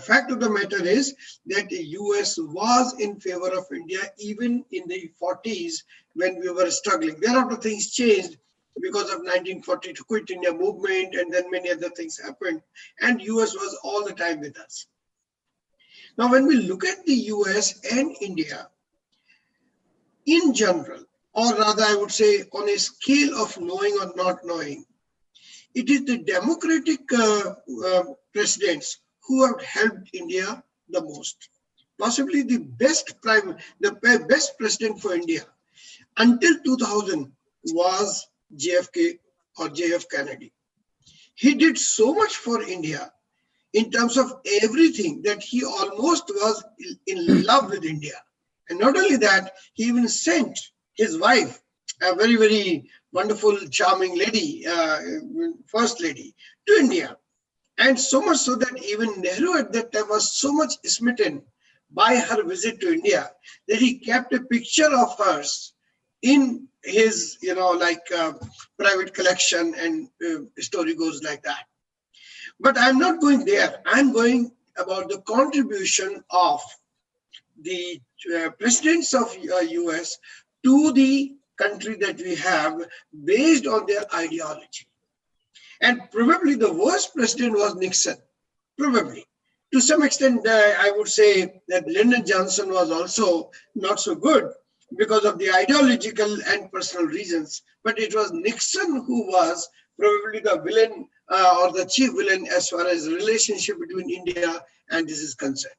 fact of the matter is that the US was in favor of India even in the 40s when we were struggling. Thereafter things changed because of 1942 Quit India movement, and then many other things happened. And US was all the time with us. Now, when we look at the US and India, in general, or rather I would say on a scale of knowing or not knowing, it is the democratic presidents who have helped India the most. Possibly the best president for India until 2000 was JFK or JF Kennedy. He did so much for India in terms of everything that he almost was in love with India. And not only that, he even sent his wife, a very, very wonderful, charming lady, first lady, to India. And so much so that even Nehru at that time was so much smitten by her visit to India that he kept a picture of hers in his, private collection, and story goes like that. But I'm not going there. I'm going about the contribution of the presidents of US to the country that we have based on their ideology. And probably the worst president was Nixon, probably. To some extent, I would say that Lyndon Johnson was also not so good because of the ideological and personal reasons. But it was Nixon who was probably the villain or the chief villain as far as the relationship between India and this is concerned.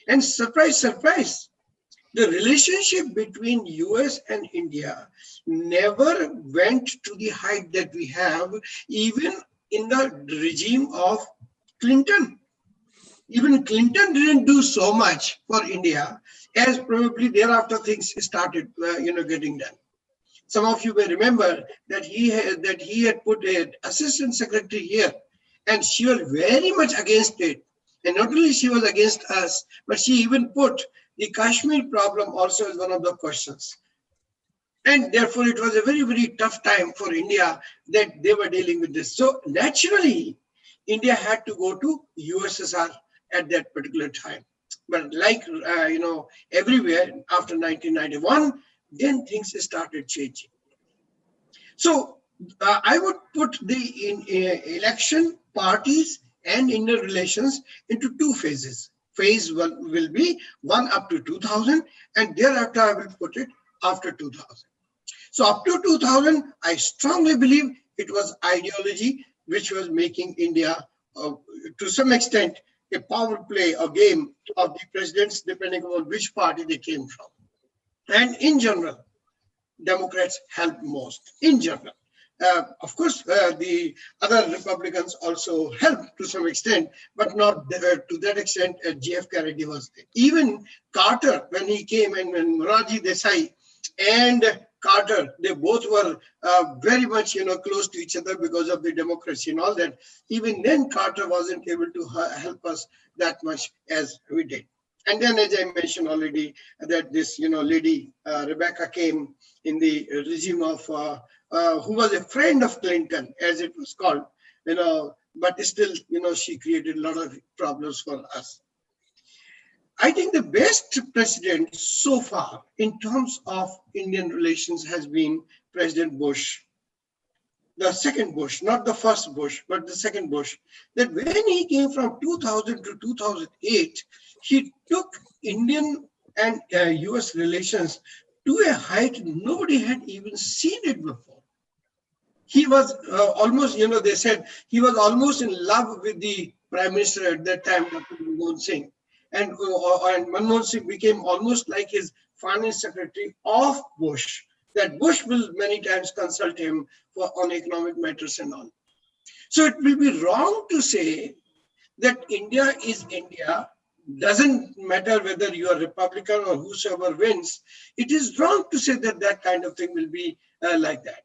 And surprise, surprise, the relationship between US and India never went to the height that we have, even in the regime of Clinton. Even Clinton didn't do so much for India as probably thereafter things started, getting done. Some of you may remember that he had put an assistant secretary here, and she was very much against it. And not only she was against us, but she even put the Kashmir problem also as one of the questions. And therefore, it was a very, very tough time for India that they were dealing with this. So naturally, India had to go to USSR at that particular time. But like, everywhere after 1991, then things started changing. So I would put the election, parties, and inner relations into two phases. Phase one will be one up to 2000, and thereafter I will put it after 2000. So up to 2000, I strongly believe it was ideology which was making India, to some extent, a power play, a game of the presidents, depending on which party they came from. And in general, Democrats helped most, in general. Of course, the other Republicans also helped to some extent, but not to that extent as JF Kennedy was there. Even Carter, when he came, and when Morarji Desai and Carter, they both were very much, close to each other because of the democracy and all that. Even then, Carter wasn't able to help us that much as we did. And then, as I mentioned already, that this, lady, Rebecca, came in the regime of, who was a friend of Clinton, as it was called, but still, she created a lot of problems for us. I think the best president so far in terms of Indian relations has been President Bush. The second Bush, not the first Bush, but the second Bush. That when he came from 2000 to 2008, he took Indian and US relations to a height nobody had even seen it before. He was almost, they said he was almost in love with the Prime Minister at that time, Dr. Manmohan Singh. And Manmohan Singh became almost like his finance secretary of Bush, that Bush will many times consult him on economic matters and all. So it will be wrong to say that India is India, doesn't matter whether you are Republican or whosoever wins. It is wrong to say that that kind of thing will be like that.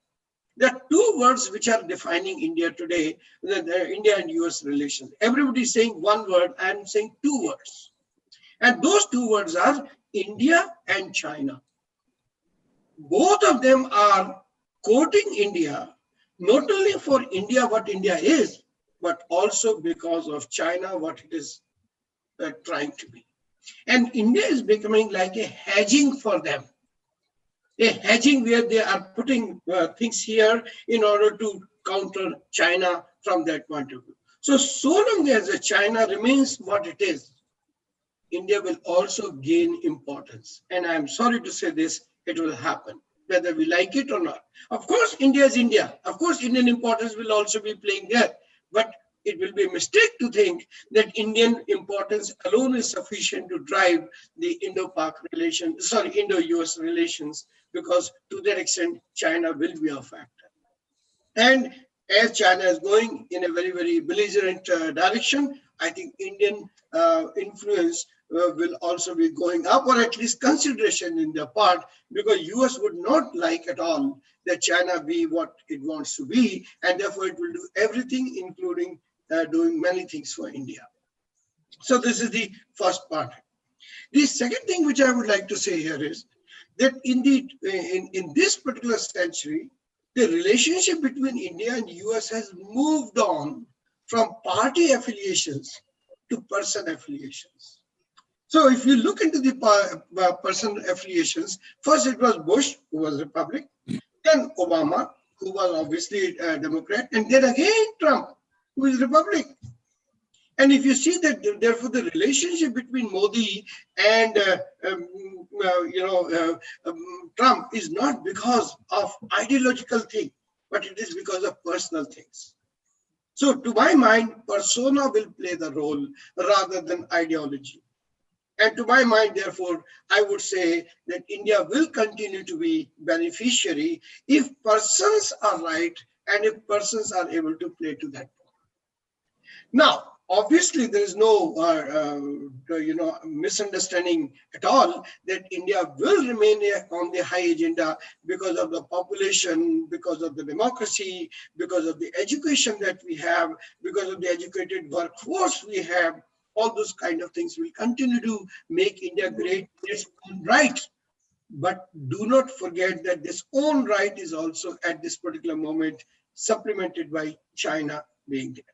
There are two words which are defining India today, India and US relations. Everybody is saying one word, I am saying two words. And those two words are India and China. Both of them are quoting India, not only for India what India is, but also because of China what it is trying to be. And India is becoming like a hedging for them. A hedging where they are putting things here in order to counter China from that point of view. So long as China remains what it is, India will also gain importance. And I'm sorry to say this, it will happen, whether we like it or not. Of course, India is India. Of course, Indian importance will also be playing there. But it will be a mistake to think that Indian importance alone is sufficient to drive the Indo-US relations, because to that extent, China will be a factor. And as China is going in a very, very belligerent direction, I think Indian influence will also be going up, or at least consideration in their part, because US would not like at all that China be what it wants to be, and therefore it will do everything, including doing many things for India. So this is the first part. The second thing which I would like to say here is that in this particular century, the relationship between India and US has moved on from party affiliations to person affiliations. So if you look into the person affiliations, first it was Bush, who was Republican, then Obama, who was obviously a Democrat, and then again Trump, who is Republican. And if you see that, therefore, the relationship between Modi and Trump is not because of ideological thing, but it is because of personal things. So to my mind, persona will play the role rather than ideology. And to my mind, therefore, I would say that India will continue to be beneficiary if persons are right and if persons are able to play to that point. Now, obviously, there is no misunderstanding at all that India will remain on the high agenda because of the population, because of the democracy, because of the education that we have, because of the educated workforce we have. All those kind of things will continue to make India great in its own right. But do not forget that this own right is also at this particular moment supplemented by China being there.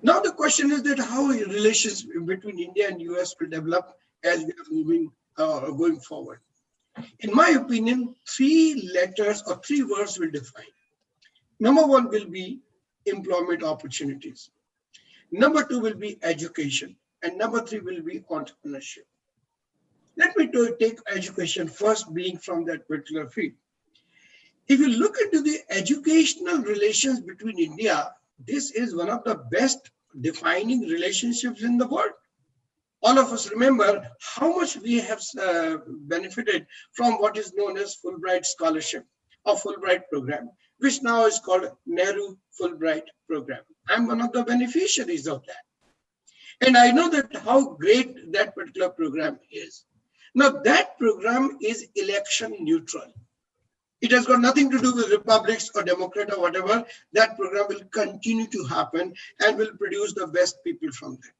Now the question is that how relations between India and US will develop as we are moving going forward. In my opinion, three letters or three words will define. Number one will be employment opportunities. Number two will be education. And number three will be entrepreneurship. Let me take education first, being from that particular field. If you look into the educational relations between India, this is one of the best defining relationships in the world. All of us remember how much we have benefited from what is known as Fulbright Scholarship or Fulbright Program, which now is called Nehru Fulbright Program. I'm one of the beneficiaries of that. And I know that how great that particular program is. Now that program is election neutral. It has got nothing to do with republics or democrat or whatever. That program will continue to happen and will produce the best people from them.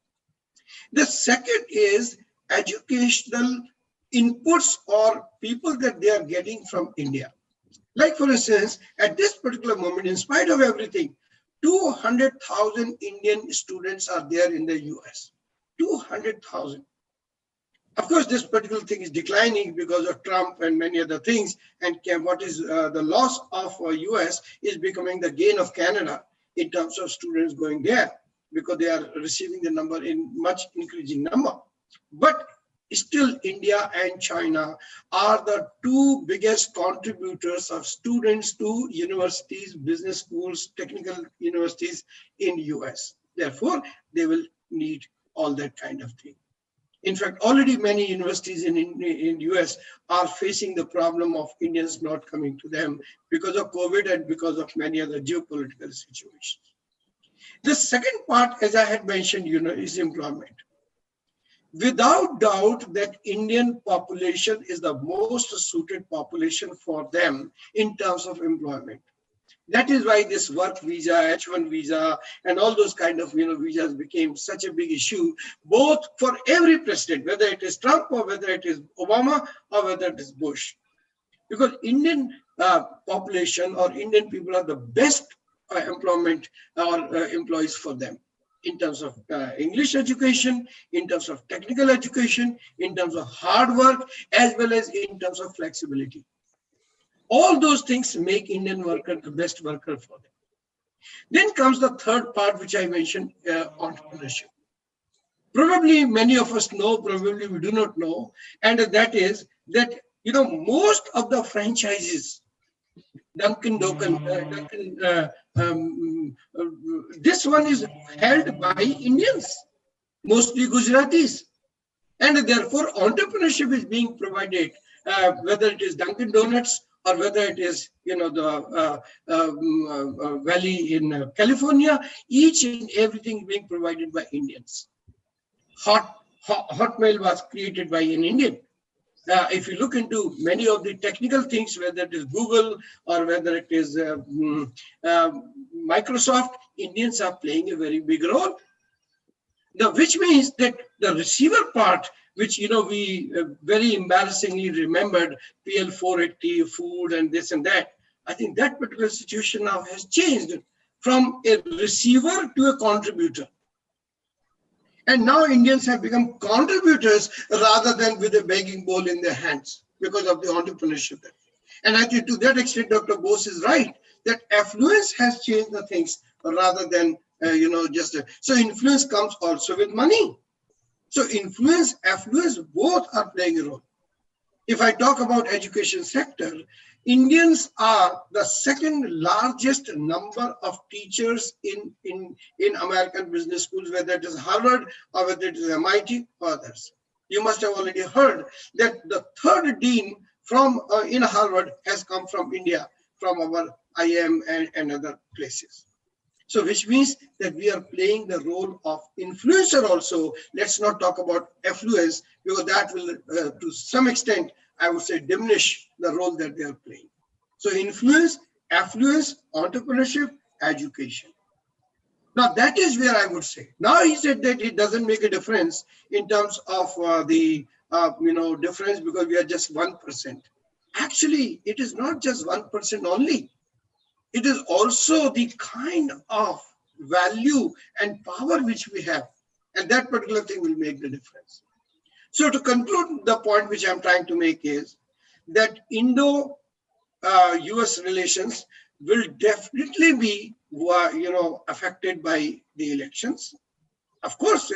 The second is educational inputs or people that they are getting from India. Like for instance, at this particular moment, in spite of everything, 200,000 Indian students are there in the US. 200,000. Of course, this particular thing is declining because of Trump and many other things. And what is the loss of US is becoming the gain of Canada in terms of students going there, because they are receiving the number in much increasing number. But still, India and China are the two biggest contributors of students to universities, business schools, technical universities in US. Therefore, they will need all that kind of thing. In fact, already many universities in US are facing the problem of Indians not coming to them because of COVID and because of many other geopolitical situations. The second part, as I had mentioned, is employment. Without doubt that Indian population is the most suited population for them in terms of employment. That is why this work visa, H1 visa, and all those kind of visas became such a big issue, both for every president, whether it is Trump or whether it is Obama or whether it is Bush. Because Indian population or Indian people are the best employment or employees for them in terms of English education, in terms of technical education, in terms of hard work, as well as in terms of flexibility. All those things make Indian worker the best worker for them. Then comes the third part, which I mentioned, entrepreneurship. Probably many of us know, probably we do not know, and that is that, most of the franchises, this one is held by Indians, mostly Gujaratis. And therefore, entrepreneurship is being provided, whether it is Dunkin' Donuts or whether it is, the valley in California, each and everything being provided by Indians. Hotmail was created by an Indian. If you look into many of the technical things, whether it is Google or whether it is Microsoft, Indians are playing a very big role. Now, which means that the receiver part, which we very embarrassingly remembered, PL480, food and this and that, I think that particular situation now has changed from a receiver to a contributor. And now Indians have become contributors rather than with a begging bowl in their hands because of the entrepreneurship. And I think to that extent, Dr. Bose is right, that affluence has changed the things rather than, so influence comes also with money. So influence, affluence, both are playing a role. If I talk about education sector, Indians are the second largest number of teachers in American business schools, whether it is Harvard or whether it is MIT or others. You must have already heard that the third dean from in Harvard has come from India, from our IIM and other places. So which means that we are playing the role of influencer also. Let's not talk about affluence, because that will, to some extent, I would say, diminish the role that they are playing. So influence, affluence, entrepreneurship, education. Now that is where I would say. Now he said that it doesn't make a difference in terms of the difference because we are just 1%. Actually, it is not just 1% only. It is also the kind of value and power which we have. And that particular thing will make the difference. So to conclude, the point which I'm trying to make is that Indo-US relations will definitely be, affected by the elections. Of course,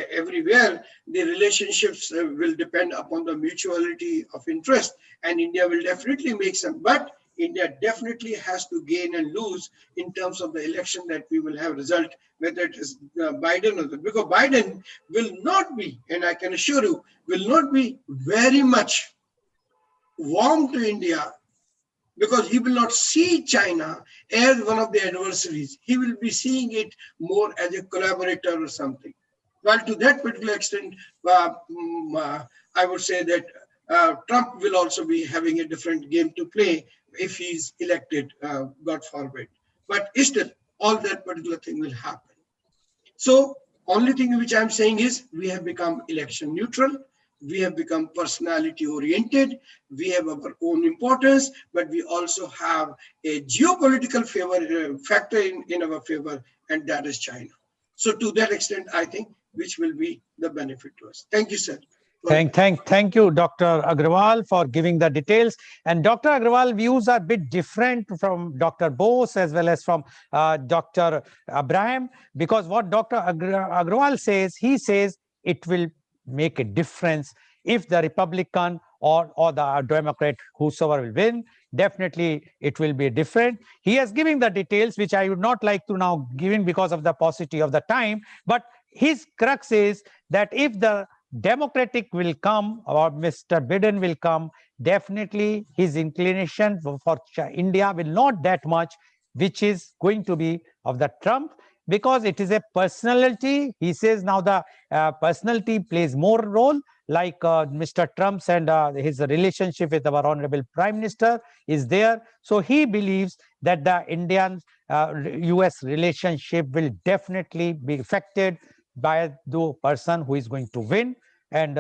everywhere the relationships will depend upon the mutuality of interest, and India will definitely make some, but India definitely has to gain and lose in terms of the election that we will have result, whether it is Biden or not. Because Biden will not be, and I can assure you, will not be very much warm to India, because he will not see China as one of the adversaries. He will be seeing it more as a collaborator or something. Well, to that particular extent, I would say that Trump will also be having a different game to play, if he's elected, God forbid. But still, all that particular thing will happen. So only thing which I'm saying is we have become election neutral. We have become personality oriented. We have our own importance, but we also have a geopolitical factor in our favor, and that is China. So to that extent, I think which will be the benefit to us. Thank you, sir. Thank you, Dr. Agrawal, for giving the details. And Dr. Agrawal views are a bit different from Dr. Bose as well as from Dr. Abraham, because what Dr. Agrawal says, he says it will make a difference if the Republican or the Democrat, whosoever will win. Definitely it will be different. He has given the details, which I would not like to now give in because of the paucity of the time. But his crux is that if the Democratic will come or Mr. Biden will come, definitely his inclination for India will not that much, which is going to be of the Trump, because it is a personality. He says now the personality plays more role, like Mr. Trump's and his relationship with our honorable Prime Minister is there. So he believes that the Indian-US relationship will definitely be affected by the person who is going to win. And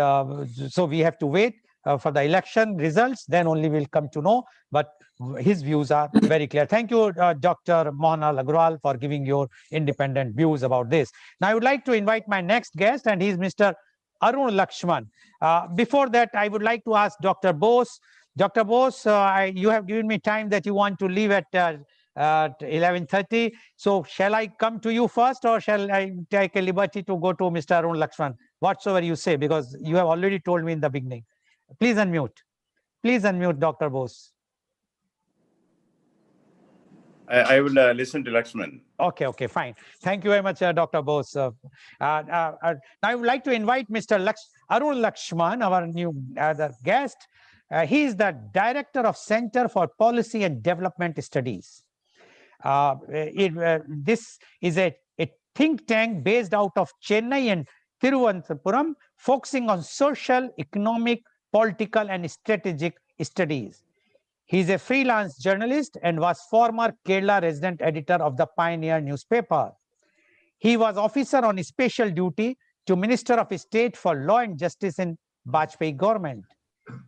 so we have to wait for the election results, then only we'll come to know. But his views are very clear. Thank you, Dr. Mohanlal Agrawal, for giving your independent views about this. Now, I would like to invite my next guest, and he's Mr. Arun Lakshman. Before that, I would like to ask Dr. Bose. Dr. Bose, you have given me time that you want to leave at 11:30. So shall I come to you first, or shall I take a liberty to go to Mr. Arun Lakshman? Whatsoever you say, because you have already told me in the beginning. Please unmute. Please unmute, Dr. Bose. I will listen to Lakshman. Okay, fine. Thank you very much, Dr. Bose. Now I would like to invite Mr. Arun Lakshman, our new guest. He is the Director of Center for Policy and Development Studies. This is a think tank based out of Chennai and Thiruvananthapuram, focusing on social, economic, political, and strategic studies. He is a freelance journalist and was former Kerala resident editor of the Pioneer newspaper. He was officer on special duty to Minister of State for Law and Justice in Vajpayee government.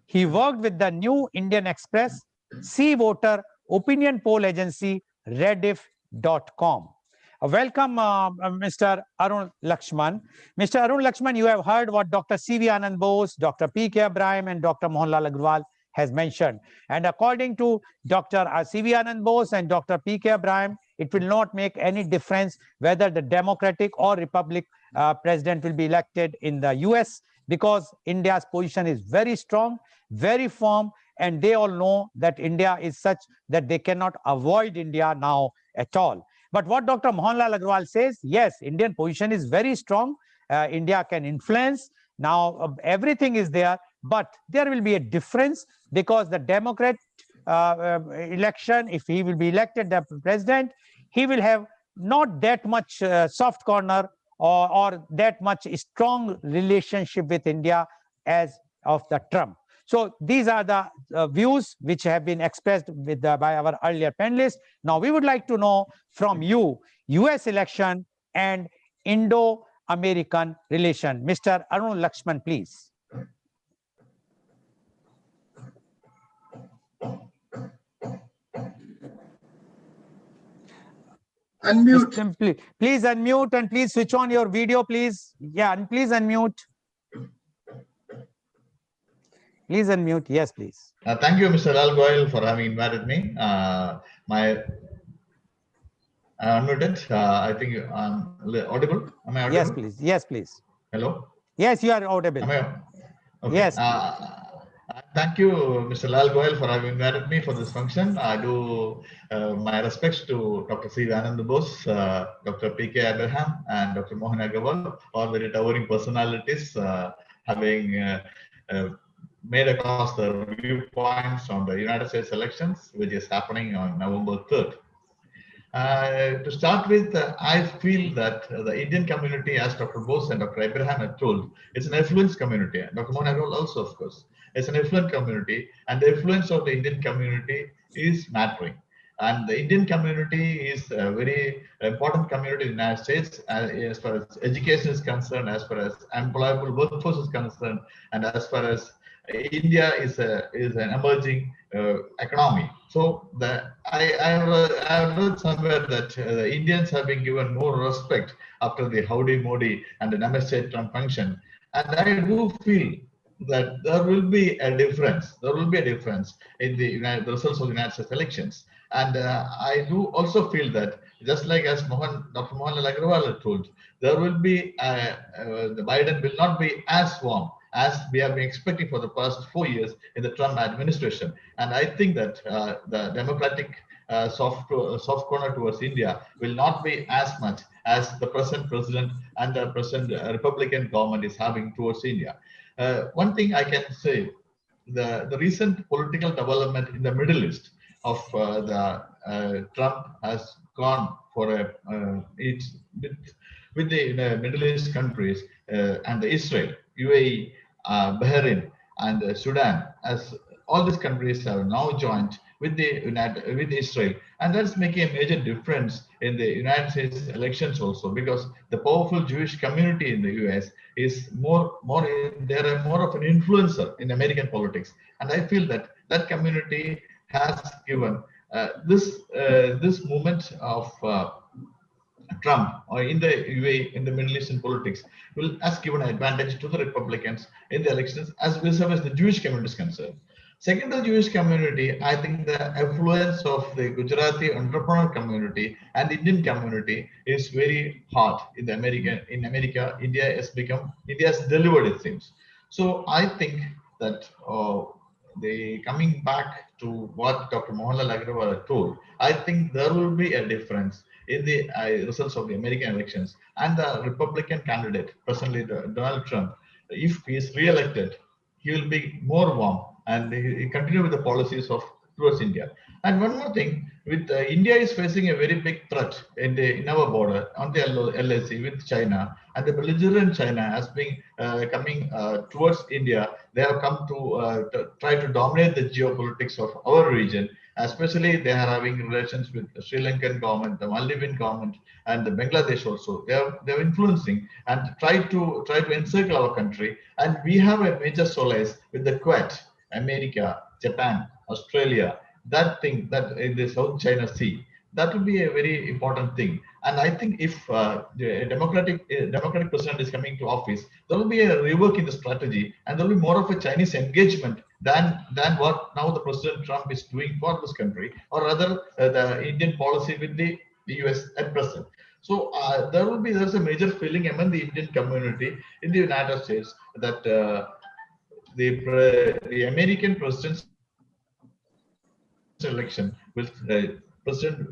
He worked with the New Indian Express, Sea Voter, opinion poll agency, Rediff.com. Welcome, Mr. Arun Lakshman. Mr. Arun Lakshman, you have heard what Dr. C.V. Anand Bose, Dr. P.K. Abraham, and Dr. Mohanlal Agrawal has mentioned. And according to Dr. C.V. Anand Bose and Dr. P.K. Abraham, it will not make any difference whether the Democratic or Republican president will be elected in the US, because India's position is very strong, very firm, and they all know that India is such that they cannot avoid India now at all. But what Dr. Mohanlal Agrawal says, yes, Indian position is very strong. India can influence. Now, everything is there, but there will be a difference, because the Democrat election, if he will be elected the president, he will have not that much soft corner or that much strong relationship with India as of the Trump. So these are the views which have been expressed by our earlier panelists. Now we would like to know from you, US election and Indo-American relation. Mr. Arun Lakshman, please. Unmute. Please unmute and please switch on your video, please. Yeah, and please unmute. Please unmute. Yes, please. Thank you, Mr. Goel, for having invited me. I'm unmuted. I think I'm audible. Am I audible? Yes, please. Yes, please. Hello? Yes, you are audible. Okay. Yes. Thank you, Mr. Goel, for having invited me for this function. I do my respects to Dr. C. Anand Bose, Dr. P.K. Abraham, and Dr. Mohan Agrawal, all very towering personalities, having made across the viewpoints on the United States elections, which is happening on November 3rd. To start with, I feel that the Indian community, as Dr. Bose and Dr. Abraham had told, it's an affluent community. Dr. Mohan also, of course, it's an affluent community, and the influence of the Indian community is mattering. And the Indian community is a very important community in the United States as far as education is concerned, as far as employable workforce is concerned, and as far as India is an emerging economy. So I read somewhere that the Indians have been given more respect after the Howdy Modi and the Namaste Trump function, and I do feel that there will be a difference. There will be a difference in the results of the United States elections, and I do also feel that just like as Dr. Mohan Agrawal told, there will be the Biden will not be as warm as we have been expecting for the past 4 years in the Trump administration. And I think that the Democratic soft corner towards India will not be as much as the present president and the present Republican government is having towards India. One thing I can say, the recent political development in the Middle East of Trump has gone for it's with the Middle East countries and the Israel, UAE, Bahrain, and Sudan, as all these countries have now joined with with Israel, and that's making a major difference in the United States elections also, because the powerful Jewish community in the US is they're more of an influencer in American politics, and I feel that that community has given this movement of Trump or in the UAE, in the Middle Eastern politics, has given an advantage to the Republicans in the elections as well as the Jewish community is concerned. Second, the Jewish community, I think the influence of the Gujarati entrepreneur community and the Indian community is very hot in America. India has delivered, it seems. So I think that the coming back to what Dr. Mohanlal Agrawal told, I think there will be a difference in the results of the American elections, and the Republican candidate, presently Donald Trump, if he is re-elected, he will be more warm and he continue with the policies of towards India. And one more thing, with India is facing a very big threat in our border on the LAC with China, and the belligerent China has been coming towards India. They have come to try to dominate the geopolitics of our region. Especially, they are having relations with the Sri Lankan government, the Maldivian government, and the Bangladesh also. They're influencing and try to encircle our country. And we have a major solace with the Kuwait, America, Japan, Australia. That thing that in the South China Sea, that will be a very important thing. And I think if the Democratic president is coming to office, there will be a rework in the strategy, and there will be more of a Chinese engagement than what now the President Trump is doing for this country, or rather the Indian policy with the US at present. So there's a major feeling among the Indian community in the United States that the American president's election with President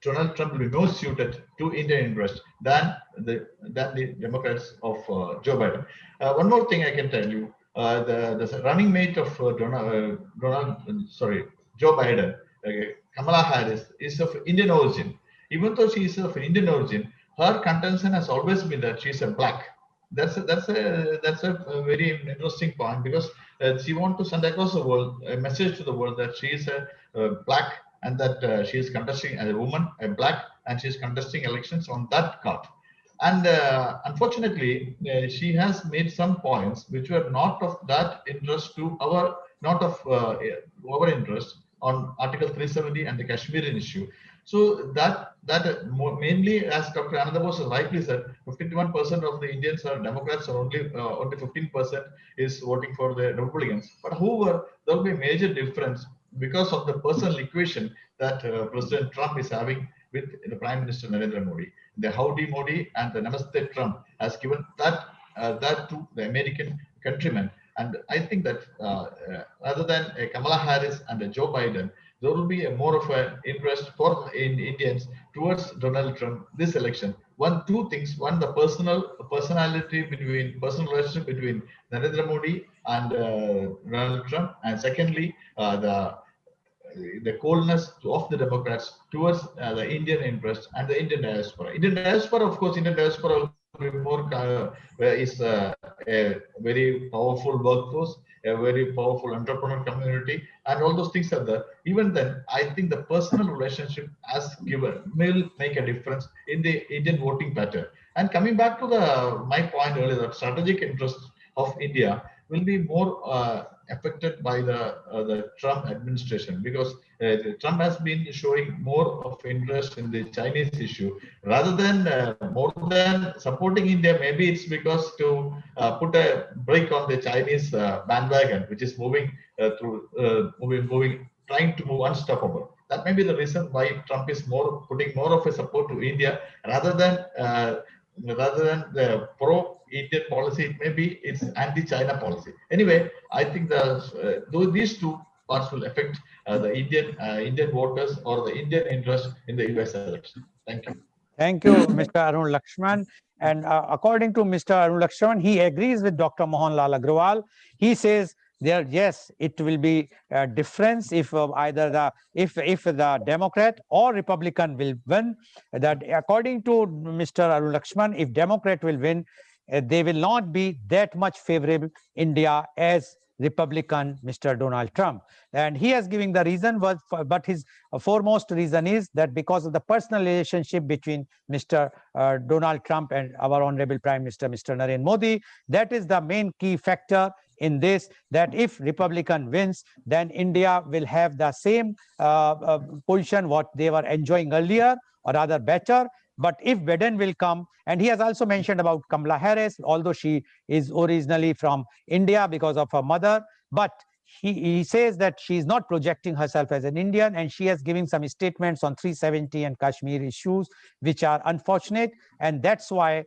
Donald Trump will be more suited to Indian interest than the Democrats of Joe Biden. One more thing I can tell you: the running mate of Joe Biden, Kamala Harris, is of Indian origin. Even though she is of Indian origin, her contention has always been that she is a black. That's a very interesting point, because she wants to send across the world a message to the world that she is a black, and that she is contesting as a woman, a black, and she is contesting elections on that card. And unfortunately, she has made some points which were not of that interest to our interest on Article 370 and the Kashmirian issue. So that mainly, as Dr. Anandabose rightly said, 51% of the Indians are Democrats, or only 15% is voting for the Republicans. But however, there will be a major difference because of the personal equation that President Trump is having with the Prime Minister Narendra Modi. The Howdy Modi and the Namaste Trump has given that to the American countrymen. And I think that rather than Kamala Harris and Joe Biden, there will be more of an interest for Indians towards Donald Trump this election. Two things. One, the personal relationship between Narendra Modi and Donald Trump, and secondly, the the coldness of the Democrats towards the Indian interest and the Indian diaspora. Indian diaspora, of course, Indian diaspora will be more is a very powerful workforce, a very powerful entrepreneur community, and all those things are there. Even then, I think the personal relationship as given will make a difference in the Indian voting pattern. And coming back to my point earlier, that strategic interest of India will be more affected by the Trump administration, because Trump has been showing more of interest in the Chinese issue rather than more than supporting India. Maybe it's because to put a brake on the Chinese bandwagon, which is moving trying to move unstoppable. That may be the reason why Trump is putting more of a support to India rather than the pro-Indian policy. Maybe it's anti-China policy. Anyway, I think these two parts will affect the Indian voters or the Indian interest in the US election. Thank you. Thank you, Mr. Arun Lakshman. And according to Mr. Arun Lakshman, he agrees with Dr. Mohanlal Agrawal. He says yes, it will be a difference if either if the Democrat or Republican will win. That according to Mr. Arun Lakshman, if Democrat will win, they will not be that much favorable India as Republican Mr. Donald Trump. And he has given the reason, but his foremost reason is that because of the personal relationship between Mr. Donald Trump and our Honorable Prime Minister, Mr. Narendra Modi, that is the main key factor in this, that if Republican wins, then India will have the same position what they were enjoying earlier, or rather better. But if Biden will come, and he has also mentioned about Kamala Harris, although she is originally from India because of her mother, but he says that she is not projecting herself as an Indian, and she has given some statements on 370 and Kashmir issues, which are unfortunate. And that's why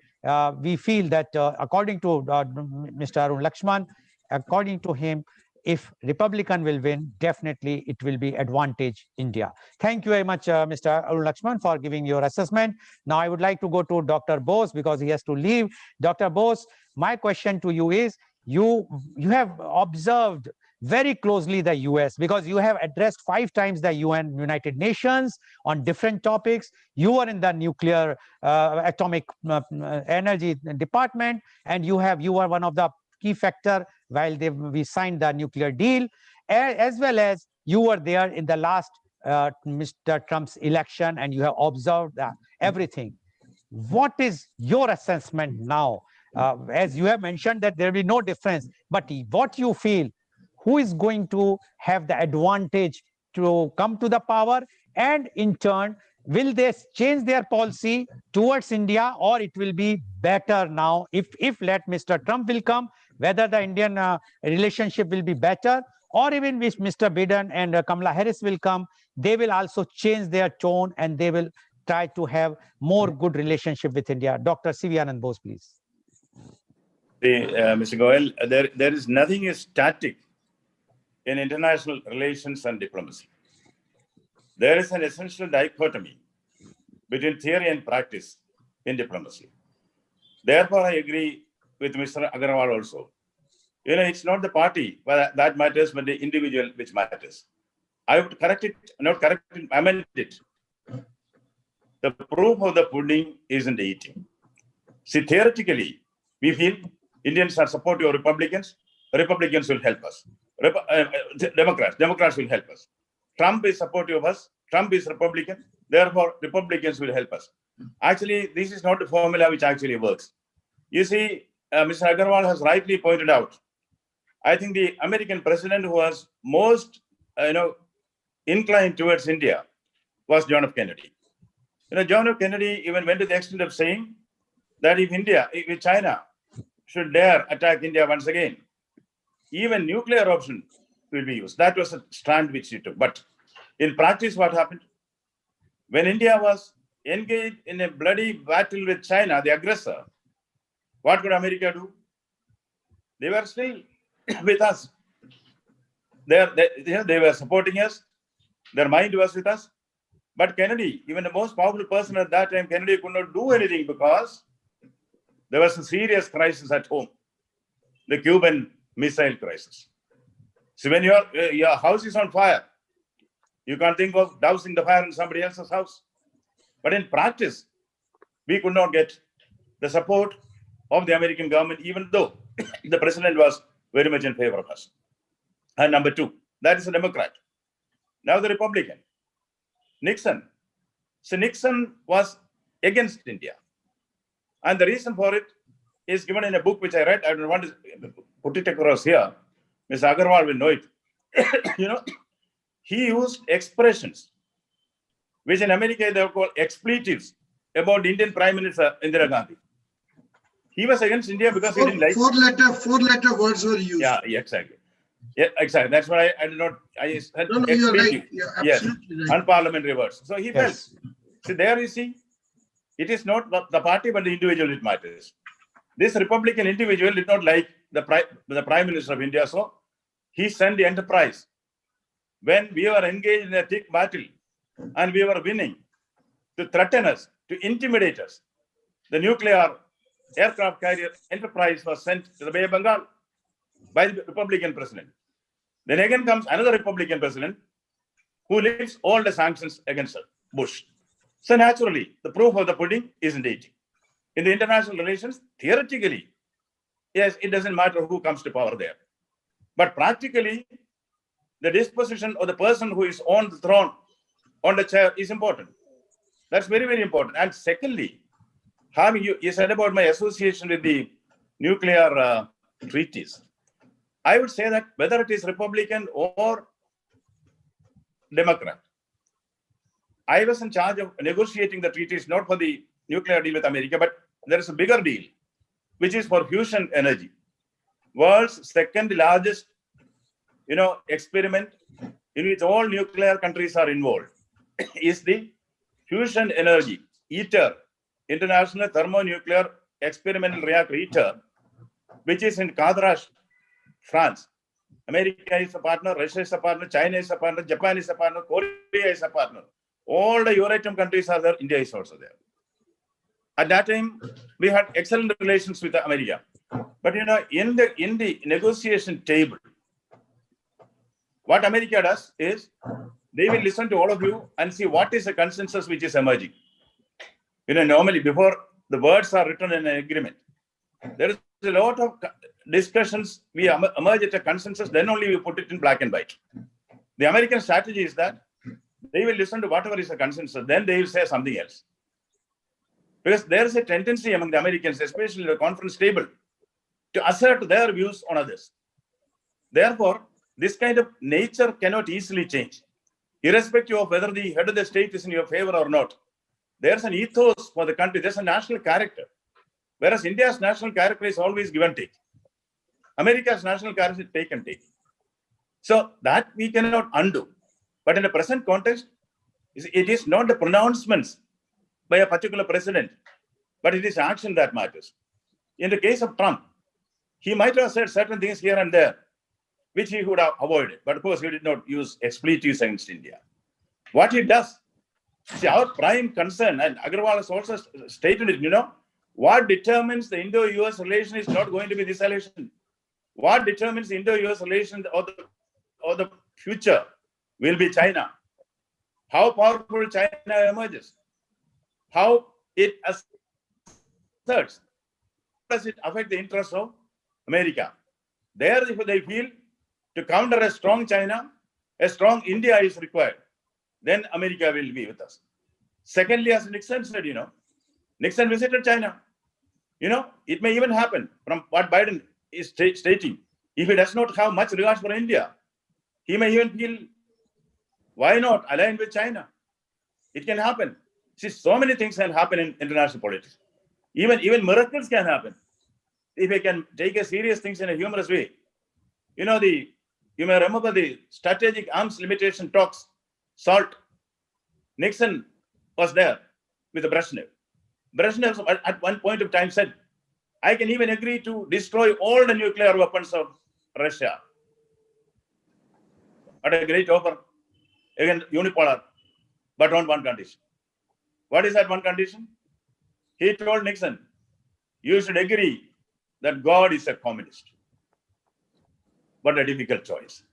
we feel that according to Mr. Arun Lakshman, according to him, if Republican will win, definitely it will be advantage India. Thank you very much, Mr. Arun Lakshman, for giving your assessment. Now I would like to go to Dr. Bose because he has to leave. Dr. Bose, my question to you is, you have observed very closely the US, because you have addressed 5 times the United Nations on different topics. You were in the nuclear atomic energy department, and you were one of the key factor while we signed the nuclear deal, as well as you were there in the last Mr. Trump's election, and you have observed everything. What is your assessment now? As you have mentioned that there will be no difference, but what you feel, who is going to have the advantage to come to the power, and in turn, will they change their policy towards India, or it will be better now if let Mr. Trump will come, whether the Indian relationship will be better, or even if Mr. Biden and Kamala Harris will come, they will also change their tone and they will try to have more good relationship with India. Dr. C.V. Anand Bose, please. Mr. Goel, there is nothing static in international relations and diplomacy. There is an essential dichotomy between theory and practice in diplomacy. Therefore, I agree with Mr. Agrawal also. It's not the party that matters, but the individual which matters. I would amend it. The proof of the pudding is in the eating. See, theoretically, we feel Indians are supportive of Republicans. Republicans will help us. Democrats will help us. Trump is supportive of us. Trump is Republican. Therefore, Republicans will help us. Actually, this is not the formula which actually works. You see, Mr. Agrawal has rightly pointed out, I think the American president who was most, inclined towards India was John F. Kennedy. John F. Kennedy even went to the extent of saying that if China should dare attack India once again, even nuclear option will be used. That was a stand which he took. But in practice, what happened? When India was engaged in a bloody battle with China, the aggressor, what could America do? They were still with us. They were supporting us. Their mind was with us. But Kennedy, even the most powerful person at that time, Kennedy could not do anything because there was a serious crisis at home, the Cuban Missile Crisis. So when your house is on fire, You can't think of dousing the fire in somebody else's house. But in practice, we could not get the support of the American government, even though the president was very much in favor of us. And number two, that is a Democrat. Now the Republican, Nixon. So Nixon was against India. And the reason for it is given in a book which I read. I don't want to put it across here. Ms. Agarwal will know it. He used expressions which in America they are called expletives about Indian Prime Minister Indira Gandhi. He was against India because he didn't like four-letter words were used. Yeah, exactly. Yeah, exactly. That's why I did not. I said No, you're right. You're absolutely yes, right. unparliamentary words. So he felt. Yes. See, there you see, it is not the party but the individual it matters. This Republican individual did not like the Prime Minister of India, so he sent the Enterprise. When we were engaged in a thick battle and we were winning, to threaten us, to intimidate us, the nuclear aircraft carrier Enterprise was sent to the Bay of Bengal by the Republican president. Then again comes another Republican president who lifts all the sanctions against Bush. So naturally, the proof of the pudding is in the eating. In the international relations, theoretically, yes, it doesn't matter who comes to power there. But practically, the disposition of the person who is on the throne, on the chair, is important. That's very, very important. And secondly, having you said about my association with the nuclear treaties. I would say that whether it is Republican or Democrat, I was in charge of negotiating the treaties, not for the nuclear deal with America, but there is a bigger deal, which is for fusion energy. World's second largest, experiment in which all nuclear countries are involved is the fusion energy, ITER, International Thermonuclear Experimental Reactor, ITER, which is in Cadarache, France. America is a partner, Russia is a partner, China is a partner, Japan is a partner, Korea is a partner. All the Euratom countries are there, India is also there. At that time, we had excellent relations with America. But in the negotiation table, what America does is they will listen to all of you and see what is the consensus which is emerging. Normally before the words are written in an agreement, there is a lot of discussions. We emerge at a consensus, then only we put it in black and white. The American strategy is that they will listen to whatever is the consensus, then they will say something else. Because there is a tendency among the Americans, especially the conference table, to assert their views on others. Therefore, this kind of nature cannot easily change, irrespective of whether the head of the state is in your favor or not. There's an ethos for the country. There's a national character. Whereas India's national character is always give and take. America's national character is take and take. So that we cannot undo. But in the present context, it is not the pronouncements by a particular president, but it is action that matters. In the case of Trump, he might have said certain things here and there, which he would have avoided. But of course, he did not use expletives against India. What he does, see, our prime concern, and Agarwal has also stated it, what determines the Indo-US relation is not going to be this election. What determines the Indo-US relation or the future will be China. How powerful China emerges. How it asserts. How does it affect the interests of America? There, if they feel to counter a strong China, a strong India is required, then America will be with us. Secondly, as Nixon said, Nixon visited China. It may even happen from what Biden is stating. If he does not have much regard for India, he may even feel, why not align with China? It can happen. See, so many things can happen in international politics. Even miracles can happen. If we can take a serious things in a humorous way. You may remember the strategic arms limitation talks, SALT. Nixon was there with Brezhnev. Brezhnev at one point of time said, I can even agree to destroy all the nuclear weapons of Russia. What a great offer. Again, unipolar, but on one condition. What is that one condition? He told Nixon, you should agree that God is a communist. What a difficult choice.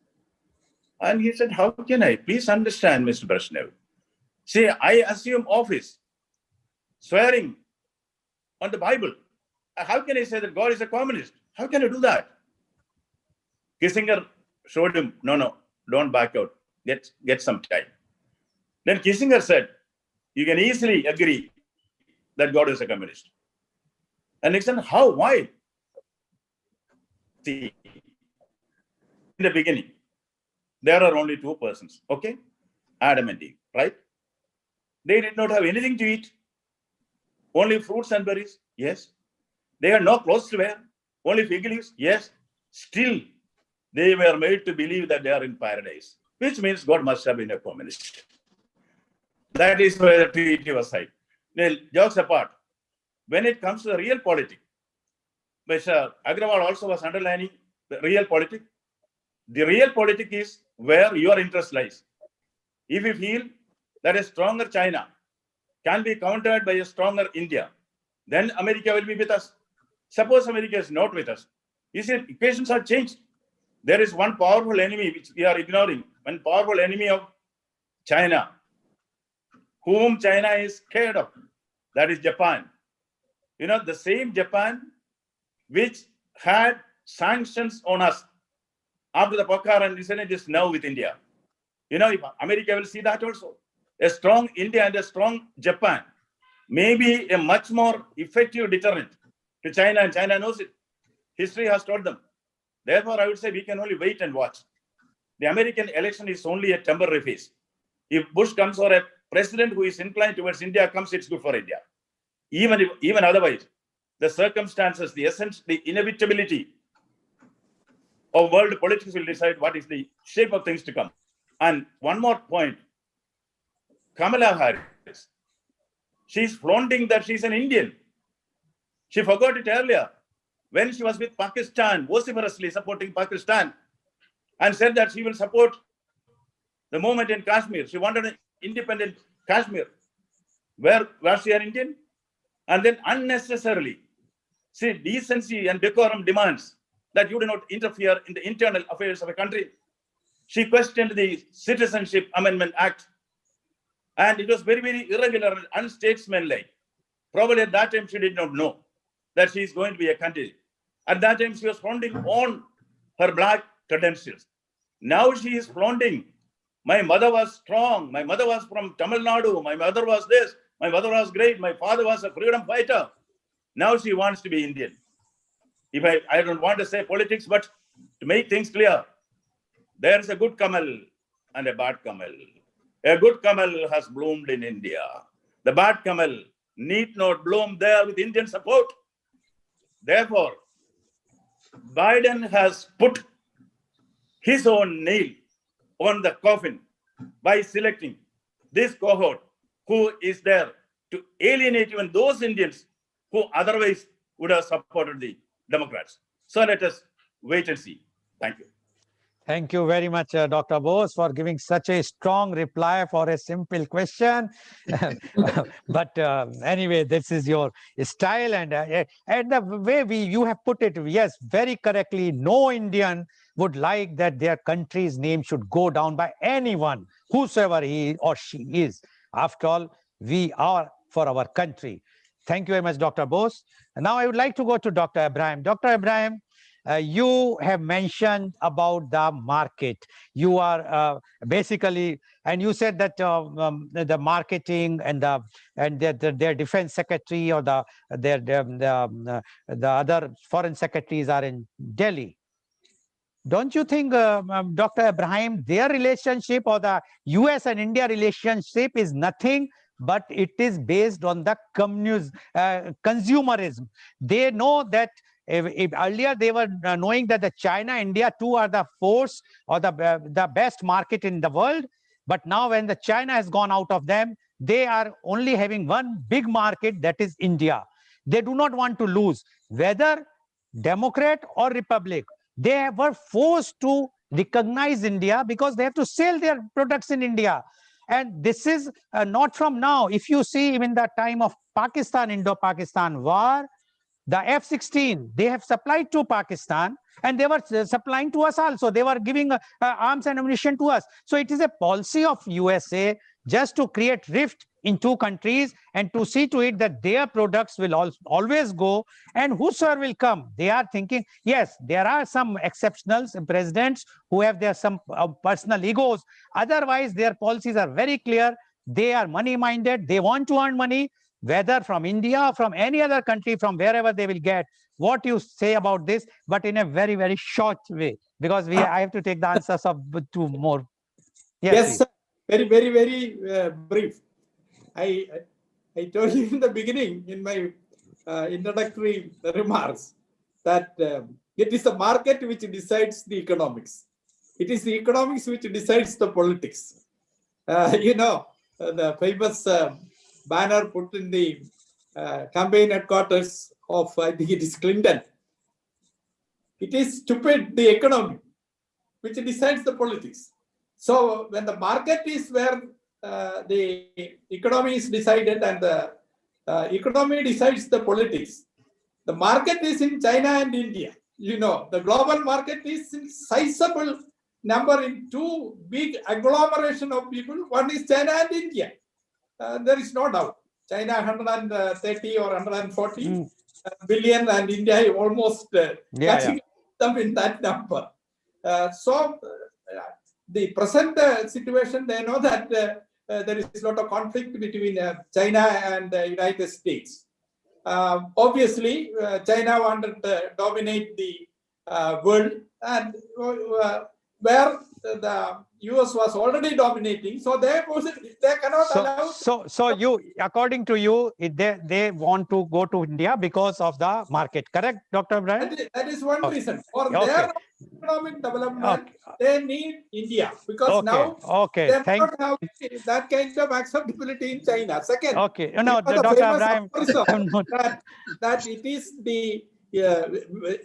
And he said, how can I? Please understand, Mr. Brezhnev. See, I assume office, swearing on the Bible. How can I say that God is a communist? How can I do that? Kissinger showed him, no, don't back out. Get some time. Then Kissinger said, you can easily agree that God is a communist. And Nixon, how? Why? See, in the beginning, there are only two persons, okay? Adam and Eve, right? They did not have anything to eat, only fruits and berries, yes. They had no clothes to wear, only fig leaves, yes. Still, they were made to believe that they are in paradise, which means God must have been a communist. That is why the treaty was signed. Now, jokes apart, when it comes to the real politics, Mr. Agrawal also was underlining the real politics. The real politics is where your interest lies. If you feel that a stronger China can be countered by a stronger India, then America will be with us. Suppose America is not with us. You see, equations are changed. There is one powerful enemy which we are ignoring, one powerful enemy of China, whom China is scared of. That is Japan. You know, the same Japan which had sanctions on us after the Pokhara incident is now with India. You know, if America will see that also. A strong India and a strong Japan may be a much more effective deterrent to China, and China knows it. History has told them. Therefore, I would say we can only wait and watch. The American election is only a temporary phase. If Bush comes or a president who is inclined towards India comes, it's good for India. Even otherwise, the circumstances, the essence, the inevitability of world politics will decide what is the shape of things to come. And one more point, Kamala Harris, she's flaunting that she's an Indian. She forgot it earlier when she was with Pakistan, vociferously supporting Pakistan, and said that she will support the movement in Kashmir. She wanted an independent Kashmir. Where was she an Indian? And then unnecessarily, see, decency and decorum demands that you do not interfere in the internal affairs of a country. She questioned the Citizenship Amendment Act, and it was very, very irregular and unstatesmanlike. Probably at that time, she did not know that she is going to be a candidate. At that time, she was flaunting on her black credentials. Now she is flaunting, my mother was strong, my mother was from Tamil Nadu, my mother was this, my mother was great, my father was a freedom fighter. Now she wants to be Indian. If I don't want to say politics, but to make things clear, there is a good Kamal and a bad Kamal. A good Kamal has bloomed in India. The bad Kamal need not bloom there with Indian support. Therefore, Biden has put his own nail on the coffin by selecting this cohort who is there to alienate even those Indians who otherwise would have supported the Democrats. So let us wait and see. Thank you. Thank you very much, Dr. Bose, for giving such a strong reply for a simple question. But anyway, this is your style, and the way you have put it, yes, very correctly. No Indian would like that their country's name should go down by anyone, whosoever he or she is. After all, we are for our country. Thank you very much, Dr. Bose. And now I would like to go to Dr. Abraham. Dr. Abraham, you have mentioned about the market. You are basically, and you said that the marketing and their defense secretary or the other foreign secretaries are in Delhi. Don't you think, Dr. Abraham, their relationship or the US and India relationship is nothing but it is based on the consumerism? They know that if earlier they were knowing that the China, India too are the force or the best market in the world. But now when the China has gone out of them, they are only having one big market, that is India. They do not want to lose, whether Democrat or Republic. They were forced to recognize India because they have to sell their products in India. And this is not from now. If you see, even the time of Pakistan, Indo-Pakistan war, The F-16, they have supplied to Pakistan, and they were supplying to us also. They were giving arms and ammunition to us. So it is a policy of USA just to create rift in two countries and to see to it that their products will always go, and whosoever will come, they are thinking, yes, there are some exceptional presidents who have their some personal egos. Otherwise, their policies are very clear. They are money-minded. They want to earn money, whether from India or from any other country, from wherever they will get. What you say about this, but in a very, very short way, because I have to take the answers of two more. Yes, sir. Very, very, very brief. I told you in the beginning, in my introductory remarks, that it is the market which decides the economics. It is the economics which decides the politics. The famous banner put in the campaign headquarters of, I think it is Clinton. It is stupid, the economy, which decides the politics. So when the market is where the economy is decided and the economy decides the politics, the market is in China and India. The global market is in sizable number in two big agglomeration of people. One is China and India. There is no doubt. China 130 or 140 billion, and India almost catching them in that number. The present situation, they know that there is a lot of conflict between China and the United States. Obviously, China wanted to dominate the world, and where the US was already dominating, so they cannot allow. So you, according to you, they want to go to India because of the market, correct, Dr. Brian? That is one reason. For their economic development, they need India, because now they don't have that kind of acceptability in China. Second, Dr. Abraham, that it is the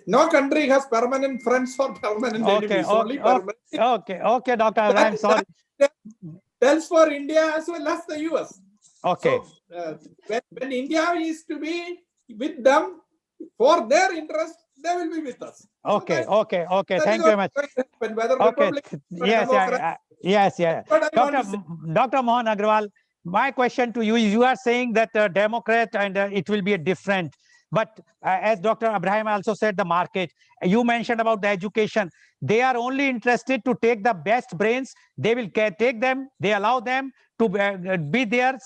no country has permanent friends or permanent enemies. Only permanent. Okay, Dr. Abraham, sorry. Tells for India as well as the US. Okay. So, when India is to be with them for their interest, they will be with us. Okay. Thank you very much. Yes. Dr. Mohan Agrawal, my question to you is: you are saying that Democrat and it will be a different. But as Dr. Abraham also said, the market, you mentioned about the education. They are only interested to take the best brains. They will take them. They allow them to be there,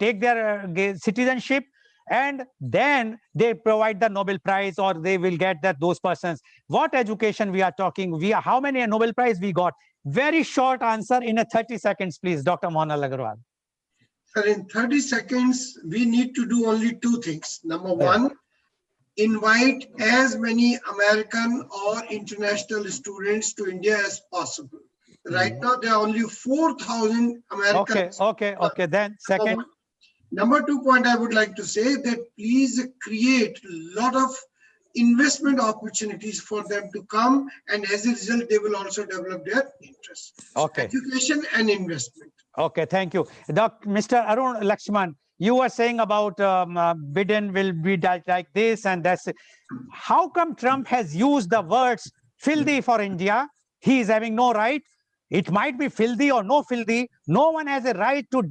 take their citizenship, and then they provide the Nobel Prize, or they will get those persons. What education we are talking? How many Nobel Prize we got? Very short answer in 30 seconds, please, Dr. Mohan Agrawal. Sir, in 30 seconds, we need to do only two things. Number one, invite as many American or international students to India as possible. Right now, there are only 4,000 Americans. Okay. Then second. Number 2 point, I would like to say that please create a lot of investment opportunities for them to come, and as a result, they will also develop their interest. Education and investment. Okay, thank you. Mr. Arun Lakshman, you were saying about Biden will be like this and that's. How come Trump has used the words filthy for India? He is having no right. It might be filthy or no filthy. No one has a right to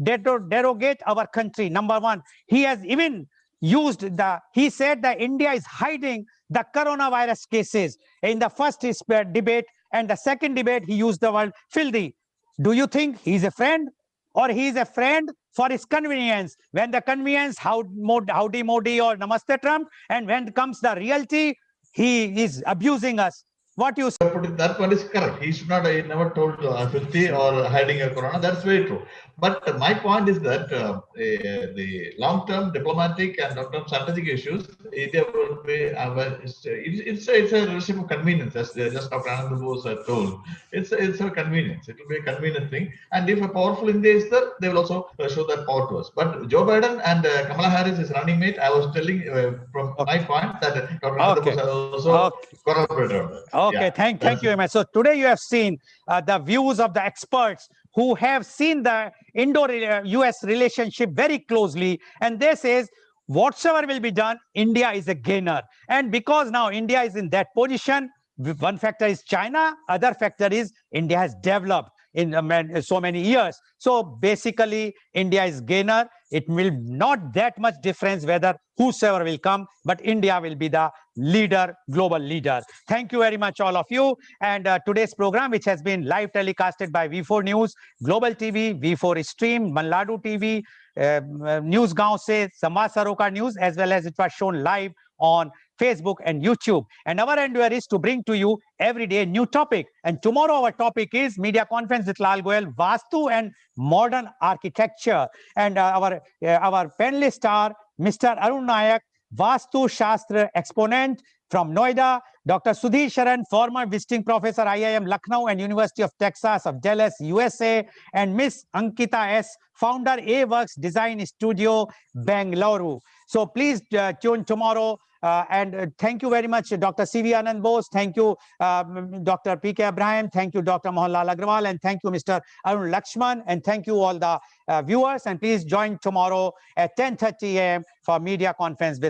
derogate our country. Number one, he has even used he said that India is hiding the coronavirus cases. In the first debate and the second debate, he used the word filthy. Do you think he's a friend, or he is a friend for his convenience? When the convenience, howdy Modi or Namaste Trump, and when comes the reality, he is abusing us. What you say? That one is correct. He should not, he never told filthy or hiding a corona. That's very true. But my point is that the long-term diplomatic and long-term strategic issues, India will be, it's a receipt of convenience, as just Dr. Anand Bose told. It's a convenience. It will be a convenient thing. And if a powerful India is there, they will also show that power to us. But Joe Biden and Kamala Harris is running mate. I was telling from my point that Dr. Anand Bose has also corroborated on that. Okay, thank you very much. So today you have seen the views of the experts who have seen the Indo-US relationship very closely, and they says whatsoever will be done, India is a gainer. And because now India is in that position, one factor is China, other factor is India has developed in so many years. So basically, India is gainer. It will not that much difference whether whosoever will come, but India will be the leader, global leader. Thank you very much, all of you. And today's program, which has been live telecasted by V4 News, Global TV, V4 Stream, Manladu TV, News Gaon se, Samvad Saroka News, as well as it was shown live on Facebook and YouTube. And our endeavor is to bring to you every day a new topic. And tomorrow our topic is media conference with Lal Goel, Vastu and modern architecture. And our panelists are Mr. Arun Nayak, Vastu Shastra exponent from Noida, Dr. Sudhir Sharan, former visiting professor, IIM Lucknow and University of Texas of Dallas, USA, and Miss Ankita S., founder A-Works Design Studio, Bangalore. So please tune tomorrow. And thank you very much, Dr. C.V. Anand Bose. Thank you, Dr. P.K. Abraham. Thank you, Dr. Mohanlal Agrawal. And thank you, Mr. Arun Lakshman. And thank you, all the viewers. And please join tomorrow at 10:30 a.m. for media conference with